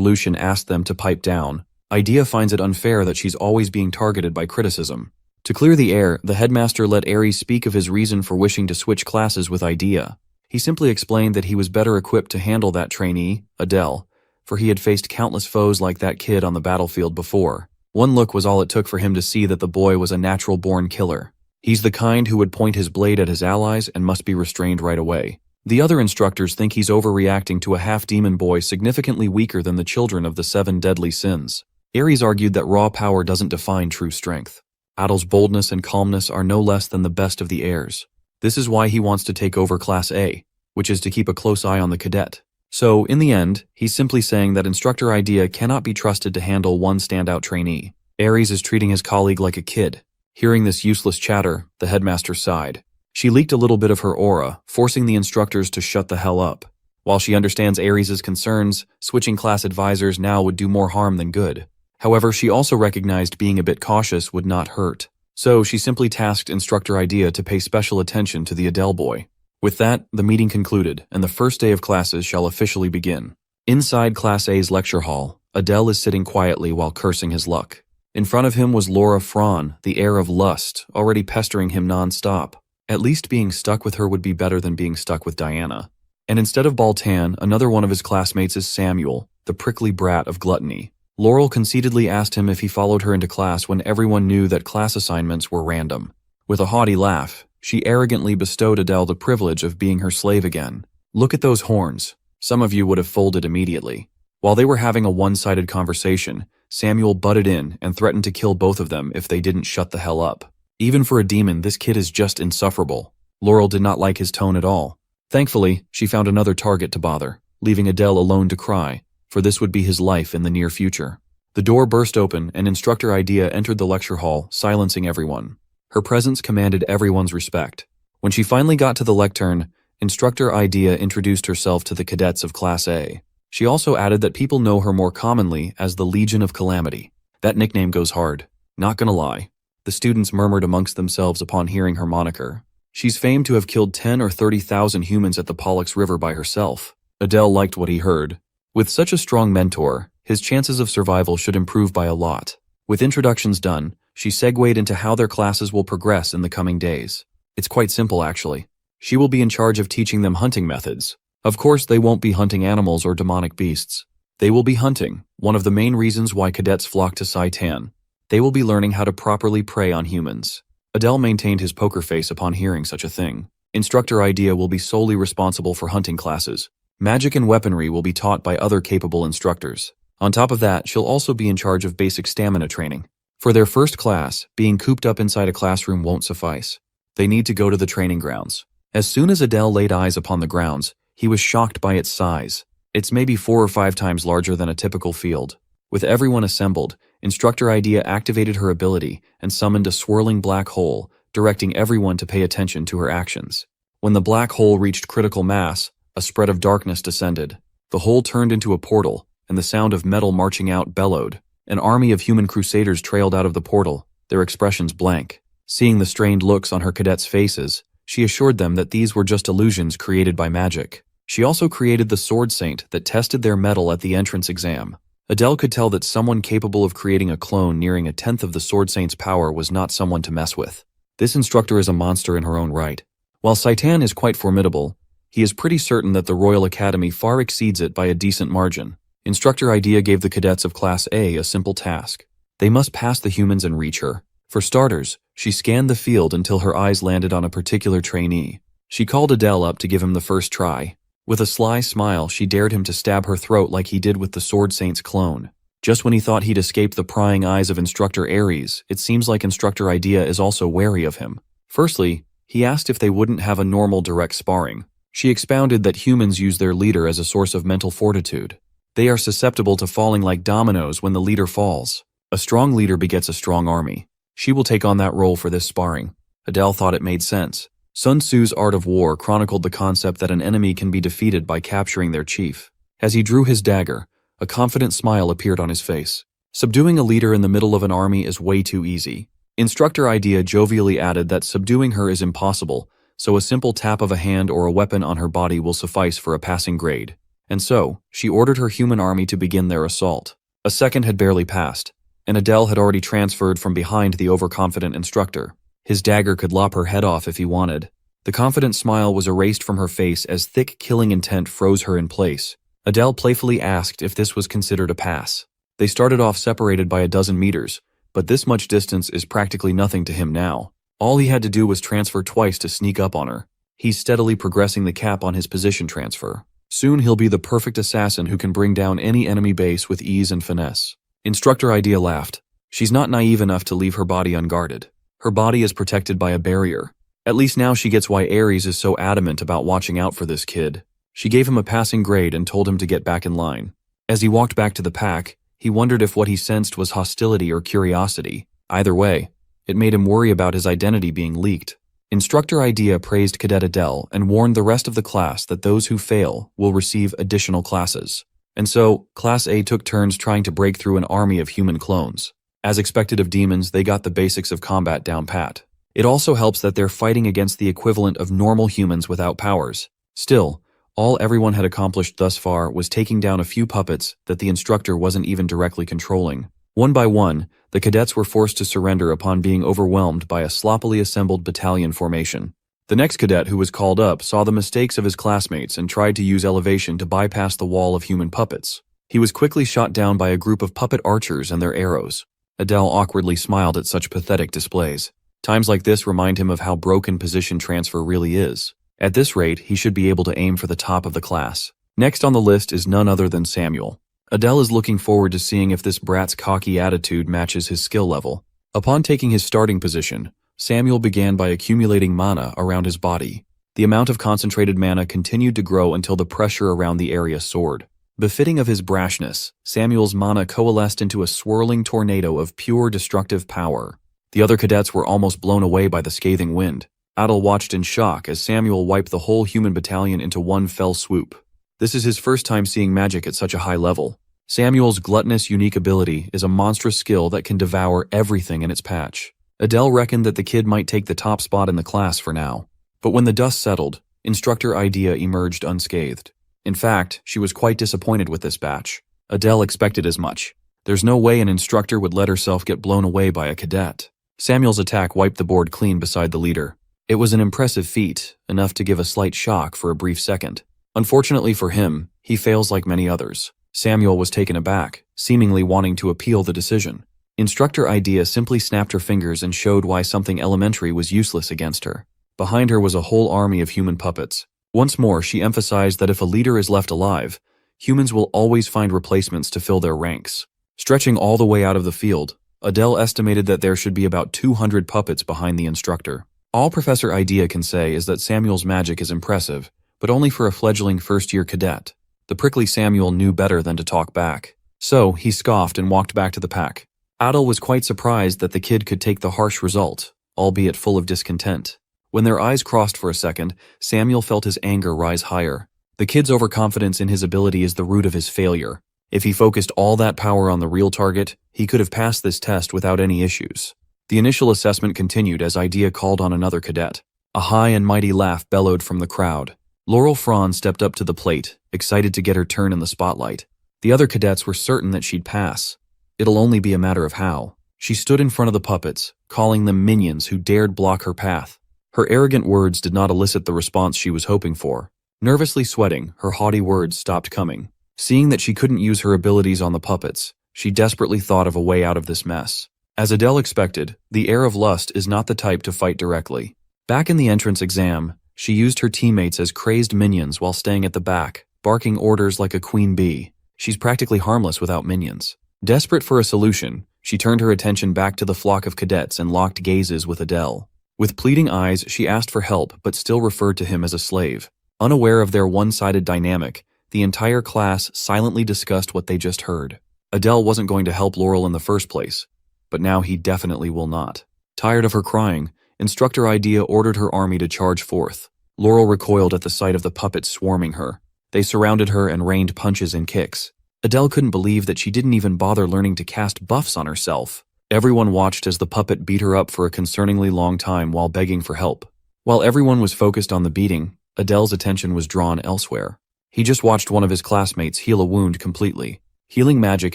Lucian asked them to pipe down. Idea finds it unfair that she's always being targeted by criticism. To clear the air, the headmaster let Aries speak of his reason for wishing to switch classes with Idea. He simply explained that he was better equipped to handle that trainee, Adele, for he had faced countless foes like that kid on the battlefield before. One look was all it took for him to see that the boy was a natural-born killer. He's the kind who would point his blade at his allies and must be restrained right away. The other instructors think he's overreacting to a half-demon boy significantly weaker than the children of the 7 deadly sins. Aries argued that raw power doesn't define true strength. Adel's boldness and calmness are no less than the best of the heirs. This is why he wants to take over Class A, which is to keep a close eye on the cadet. So, in the end, he's simply saying that Instructor Idea cannot be trusted to handle one standout trainee. Aries is treating his colleague like a kid. Hearing this useless chatter, the headmaster sighed. She leaked a little bit of her aura, forcing the instructors to shut the hell up. While she understands Aries' concerns, switching class advisors now would do more harm than good. However, she also recognized being a bit cautious would not hurt. So she simply tasked Instructor Idea to pay special attention to the Adele boy. With that, the meeting concluded, and the first day of classes shall officially begin. Inside Class A's lecture hall, Adele is sitting quietly while cursing his luck. In front of him was Laura Fraun, the heir of lust, already pestering him non-stop. At least being stuck with her would be better than being stuck with Diana. And instead of Baltan, another one of his classmates is Samuel, the prickly brat of gluttony. Laurel conceitedly asked him if he followed her into class when everyone knew that class assignments were random. With a haughty laugh, she arrogantly bestowed Adele the privilege of being her slave again. Look at those horns. Some of you would have folded immediately. While they were having a one-sided conversation, Samuel butted in and threatened to kill both of them if they didn't shut the hell up. Even for a demon, this kid is just insufferable. Laurel did not like his tone at all. Thankfully, she found another target to bother, leaving Adele alone to cry, for this would be his life in the near future. The door burst open and Instructor Idea entered the lecture hall, silencing everyone. Her presence commanded everyone's respect. When she finally got to the lectern, Instructor Idea introduced herself to the cadets of Class A. She also added that people know her more commonly as the Legion of Calamity. That nickname goes hard. Not gonna lie. The students murmured amongst themselves upon hearing her moniker. She's famed to have killed 10 or 30,000 humans at the Pollux River by herself. Adele liked what he heard. With such a strong mentor, his chances of survival should improve by a lot. With introductions done, she segued into how their classes will progress in the coming days. It's quite simple, actually. She will be in charge of teaching them hunting methods. Of course, they won't be hunting animals or demonic beasts. They will be hunting, one of the main reasons why cadets flock to Saitan. They will be learning how to properly prey on humans. Adele maintained his poker face upon hearing such a thing. Instructor Idea will be solely responsible for hunting classes. Magic and weaponry will be taught by other capable instructors. On top of that, she'll also be in charge of basic stamina training. For their first class, being cooped up inside a classroom won't suffice. They need to go to the training grounds. As soon as Adele laid eyes upon the grounds, he was shocked by its size. It's maybe 4 or 5 times larger than a typical field. With everyone assembled, Instructor Idea activated her ability and summoned a swirling black hole, directing everyone to pay attention to her actions. When the black hole reached critical mass, a spread of darkness descended. The hole turned into a portal, and the sound of metal marching out bellowed. An army of human crusaders trailed out of the portal, their expressions blank. Seeing the strained looks on her cadets' faces, she assured them that these were just illusions created by magic. She also created the Sword Saint that tested their mettle at the entrance exam. Adele could tell that someone capable of creating a clone nearing 1/10 of the Sword Saint's power was not someone to mess with. This instructor is a monster in her own right. While Saitan is quite formidable, he is pretty certain that the Royal Academy far exceeds it by a decent margin. Instructor Idea gave the cadets of Class A a simple task. They must pass the humans and reach her. For starters, she scanned the field until her eyes landed on a particular trainee. She called Adele up to give him the first try. With a sly smile, she dared him to stab her throat like he did with the Sword Saint's clone. Just when he thought he'd escaped the prying eyes of Instructor Aries, it seems like Instructor Idea is also wary of him. Firstly, he asked if they wouldn't have a normal direct sparring. She expounded that humans use their leader as a source of mental fortitude. They are susceptible to falling like dominoes when the leader falls. A strong leader begets a strong army. She will take on that role for this sparring. Adele thought it made sense. Sun Tzu's Art of War chronicled the concept that an enemy can be defeated by capturing their chief. As he drew his dagger, a confident smile appeared on his face. Subduing a leader in the middle of an army is way too easy. Instructor Idea jovially added that subduing her is impossible, so a simple tap of a hand or a weapon on her body will suffice for a passing grade. And so, she ordered her human army to begin their assault. A second had barely passed, and Adele had already transferred from behind the overconfident instructor. His dagger could lop her head off if he wanted. The confident smile was erased from her face as thick killing intent froze her in place. Adele playfully asked if this was considered a pass. They started off separated by a dozen meters, but this much distance is practically nothing to him now. All he had to do was transfer twice to sneak up on her. He's steadily progressing the cap on his position transfer. Soon he'll be the perfect assassin who can bring down any enemy base with ease and finesse. Instructor Idea laughed. She's not naive enough to leave her body unguarded. Her body is protected by a barrier. At least now she gets why Aries is so adamant about watching out for this kid. She gave him a passing grade and told him to get back in line. As he walked back to the pack, he wondered if what he sensed was hostility or curiosity. Either way, it made him worry about his identity being leaked. Instructor Idea praised Cadet Adele and warned the rest of the class that those who fail will receive additional classes. And so, Class A took turns trying to break through an army of human clones. As expected of demons, they got the basics of combat down pat. It also helps that they're fighting against the equivalent of normal humans without powers. Still, all everyone had accomplished thus far was taking down a few puppets that the instructor wasn't even directly controlling. One by one, the cadets were forced to surrender upon being overwhelmed by a sloppily assembled battalion formation. The next cadet who was called up saw the mistakes of his classmates and tried to use elevation to bypass the wall of human puppets. He was quickly shot down by a group of puppet archers and their arrows. Adele awkwardly smiled at such pathetic displays. Times like this remind him of how broken position transfer really is. At this rate, he should be able to aim for the top of the class. Next on the list is none other than Samuel. Adele is looking forward to seeing if this brat's cocky attitude matches his skill level. Upon taking his starting position, Samuel began by accumulating mana around his body. The amount of concentrated mana continued to grow until the pressure around the area soared. Befitting of his brashness, Samuel's mana coalesced into a swirling tornado of pure destructive power. The other cadets were almost blown away by the scathing wind. Adele watched in shock as Samuel wiped the whole human battalion into one fell swoop. This is his first time seeing magic at such a high level. Samuel's gluttonous unique ability is a monstrous skill that can devour everything in its patch. Adele reckoned that the kid might take the top spot in the class for now. But when the dust settled, Instructor Idea emerged unscathed. In fact, she was quite disappointed with this batch. Adele expected as much. There's no way an instructor would let herself get blown away by a cadet. Samuel's attack wiped the board clean beside the leader. It was an impressive feat, enough to give a slight shock for a brief second. Unfortunately for him, he fails like many others. Samuel was taken aback, seemingly wanting to appeal the decision. Instructor Idea simply snapped her fingers and showed why something elementary was useless against her. Behind her was a whole army of human puppets. Once more, she emphasized that if a leader is left alive, humans will always find replacements to fill their ranks. Stretching all the way out of the field, Adele estimated that there should be about 200 puppets behind the instructor. All Professor Idea can say is that Samuel's magic is impressive, but only for a fledgling first-year cadet. The prickly Samuel knew better than to talk back. So, he scoffed and walked back to the pack. Adele was quite surprised that the kid could take the harsh result, albeit full of discontent. When their eyes crossed for a second, Samuel felt his anger rise higher. The kid's overconfidence in his ability is the root of his failure. If he focused all that power on the real target, he could have passed this test without any issues. The initial assessment continued as Idea called on another cadet. A high and mighty laugh bellowed from the crowd. Laurel Franz stepped up to the plate, excited to get her turn in the spotlight. The other cadets were certain that she'd pass. It'll only be a matter of how. She stood in front of the puppets, calling them minions who dared block her path. Her arrogant words did not elicit the response she was hoping for. Nervously sweating, her haughty words stopped coming. Seeing that she couldn't use her abilities on the puppets, she desperately thought of a way out of this mess. As Adele expected, the heir of lust is not the type to fight directly. Back in the entrance exam, she used her teammates as crazed minions while staying at the back, barking orders like a queen bee. She's practically harmless without minions. Desperate for a solution, she turned her attention back to the flock of cadets and locked gazes with Adele. With pleading eyes, she asked for help but still referred to him as a slave. Unaware of their one-sided dynamic, the entire class silently discussed what they just heard. Adele wasn't going to help Laurel in the first place, but now he definitely will not. Tired of her crying, Instructor Idea ordered her army to charge forth. Laurel recoiled at the sight of the puppets swarming her. They surrounded her and rained punches and kicks. Adele couldn't believe that she didn't even bother learning to cast buffs on herself. Everyone watched as the puppet beat her up for a concerningly long time while begging for help. While everyone was focused on the beating, Adele's attention was drawn elsewhere. He just watched one of his classmates heal a wound completely. Healing magic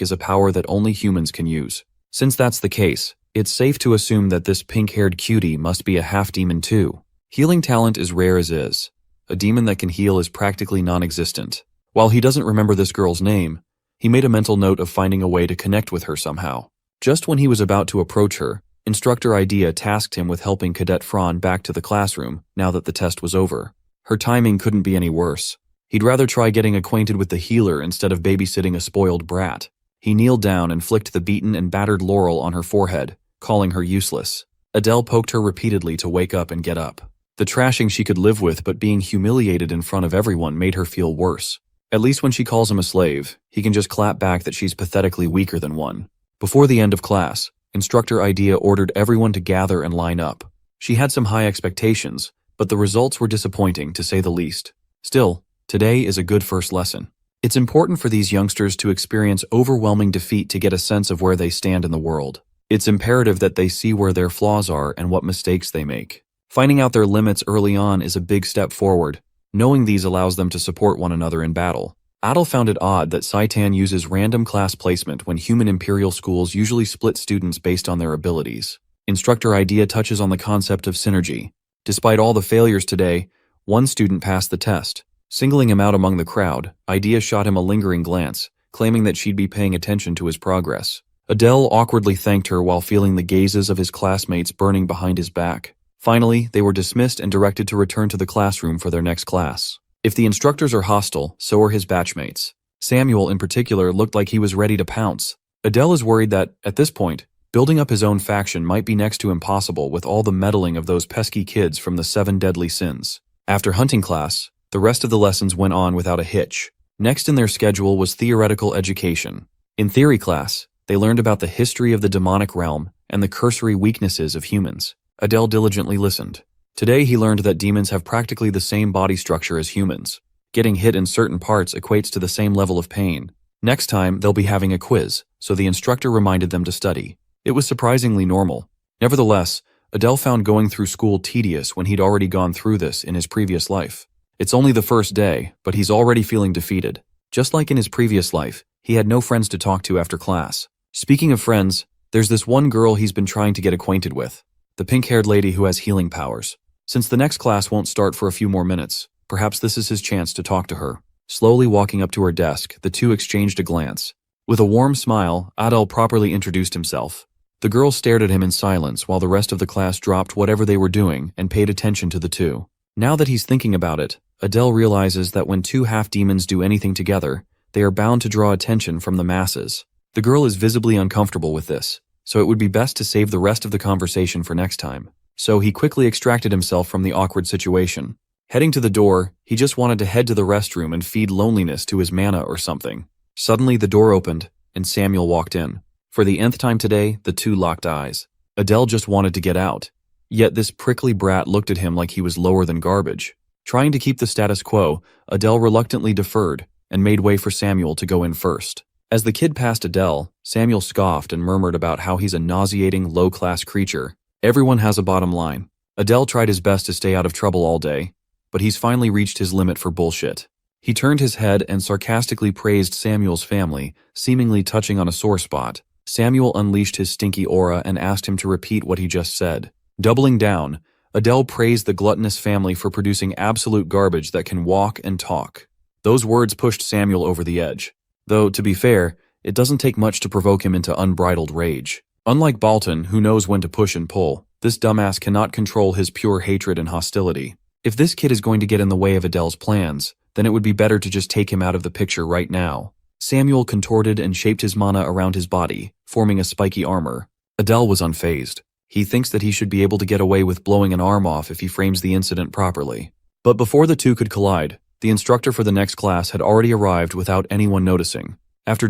is a power that only humans can use. Since that's the case, it's safe to assume that this pink-haired cutie must be a half-demon too. Healing talent is rare as is. A demon that can heal is practically non-existent. While he doesn't remember this girl's name, he made a mental note of finding a way to connect with her somehow. Just when he was about to approach her, Instructor Idea tasked him with helping Cadet Fran back to the classroom now that the test was over. Her timing couldn't be any worse. He'd rather try getting acquainted with the healer instead of babysitting a spoiled brat. He kneeled down and flicked the beaten and battered Laurel on her forehead, calling her useless. Adele poked her repeatedly to wake up and get up. The trashing she could live with, but being humiliated in front of everyone made her feel worse. At least when she calls him a slave, he can just clap back that she's pathetically weaker than one. Before the end of class, Instructor Idea ordered everyone to gather and line up. She had some high expectations, but the results were disappointing to say the least. Still, today is a good first lesson. It's important for these youngsters to experience overwhelming defeat to get a sense of where they stand in the world. It's imperative that they see where their flaws are and what mistakes they make. Finding out their limits early on is a big step forward. Knowing these allows them to support one another in battle. Adel found it odd that Saitan uses random class placement when human imperial schools usually split students based on their abilities. Instructor Idea touches on the concept of synergy. Despite all the failures today, one student passed the test. Singling him out among the crowd, Idea shot him a lingering glance, claiming that she'd be paying attention to his progress. Adele awkwardly thanked her while feeling the gazes of his classmates burning behind his back. Finally, they were dismissed and directed to return to the classroom for their next class. If the instructors are hostile, so are his batchmates. Samuel, in particular, looked like he was ready to pounce. Adele is worried that, at this point, building up his own faction might be next to impossible with all the meddling of those pesky kids from the 7 deadly sins. After hunting class, the rest of the lessons went on without a hitch. Next in their schedule was theoretical education. In theory class, they learned about the history of the demonic realm and the cursory weaknesses of humans. Adele diligently listened. Today he learned that demons have practically the same body structure as humans. Getting hit in certain parts equates to the same level of pain. Next time, they'll be having a quiz, so the instructor reminded them to study. It was surprisingly normal. Nevertheless, Adele found going through school tedious when he'd already gone through this in his previous life. It's only the first day, but he's already feeling defeated. Just like in his previous life, he had no friends to talk to after class. Speaking of friends, there's this one girl he's been trying to get acquainted with. The pink-haired lady who has healing powers. Since the next class won't start for a few more minutes, perhaps this is his chance to talk to her. Slowly walking up to her desk, the two exchanged a glance. With a warm smile, Adel properly introduced himself. The girl stared at him in silence while the rest of the class dropped whatever they were doing and paid attention to the two. Now that he's thinking about it, Adele realizes that when two half-demons do anything together, they are bound to draw attention from the masses. The girl is visibly uncomfortable with this, so it would be best to save the rest of the conversation for next time. So he quickly extracted himself from the awkward situation. Heading to the door, he just wanted to head to the restroom and feed loneliness to his mana or something. Suddenly the door opened, and Samuel walked in. For the nth time today, the two locked eyes. Adele just wanted to get out. Yet this prickly brat looked at him like he was lower than garbage. Trying to keep the status quo, Adele reluctantly deferred and made way for Samuel to go in first. As the kid passed Adele, Samuel scoffed and murmured about how he's a nauseating, low-class creature. Everyone has a bottom line. Adele tried his best to stay out of trouble all day, but he's finally reached his limit for bullshit. He turned his head and sarcastically praised Samuel's family, seemingly touching on a sore spot. Samuel unleashed his stinky aura and asked him to repeat what he just said. Doubling down, Adele praised the gluttonous family for producing absolute garbage that can walk and talk. Those words pushed Samuel over the edge. Though, to be fair, it doesn't take much to provoke him into unbridled rage. Unlike Balton, who knows when to push and pull, this dumbass cannot control his pure hatred and hostility. If this kid is going to get in the way of Adele's plans, then it would be better to just take him out of the picture right now. Samuel contorted and shaped his mana around his body, forming a spiky armor. Adele was unfazed. He thinks that he should be able to get away with blowing an arm off if he frames the incident properly. But before the two could collide, the instructor for the next class had already arrived without anyone noticing. After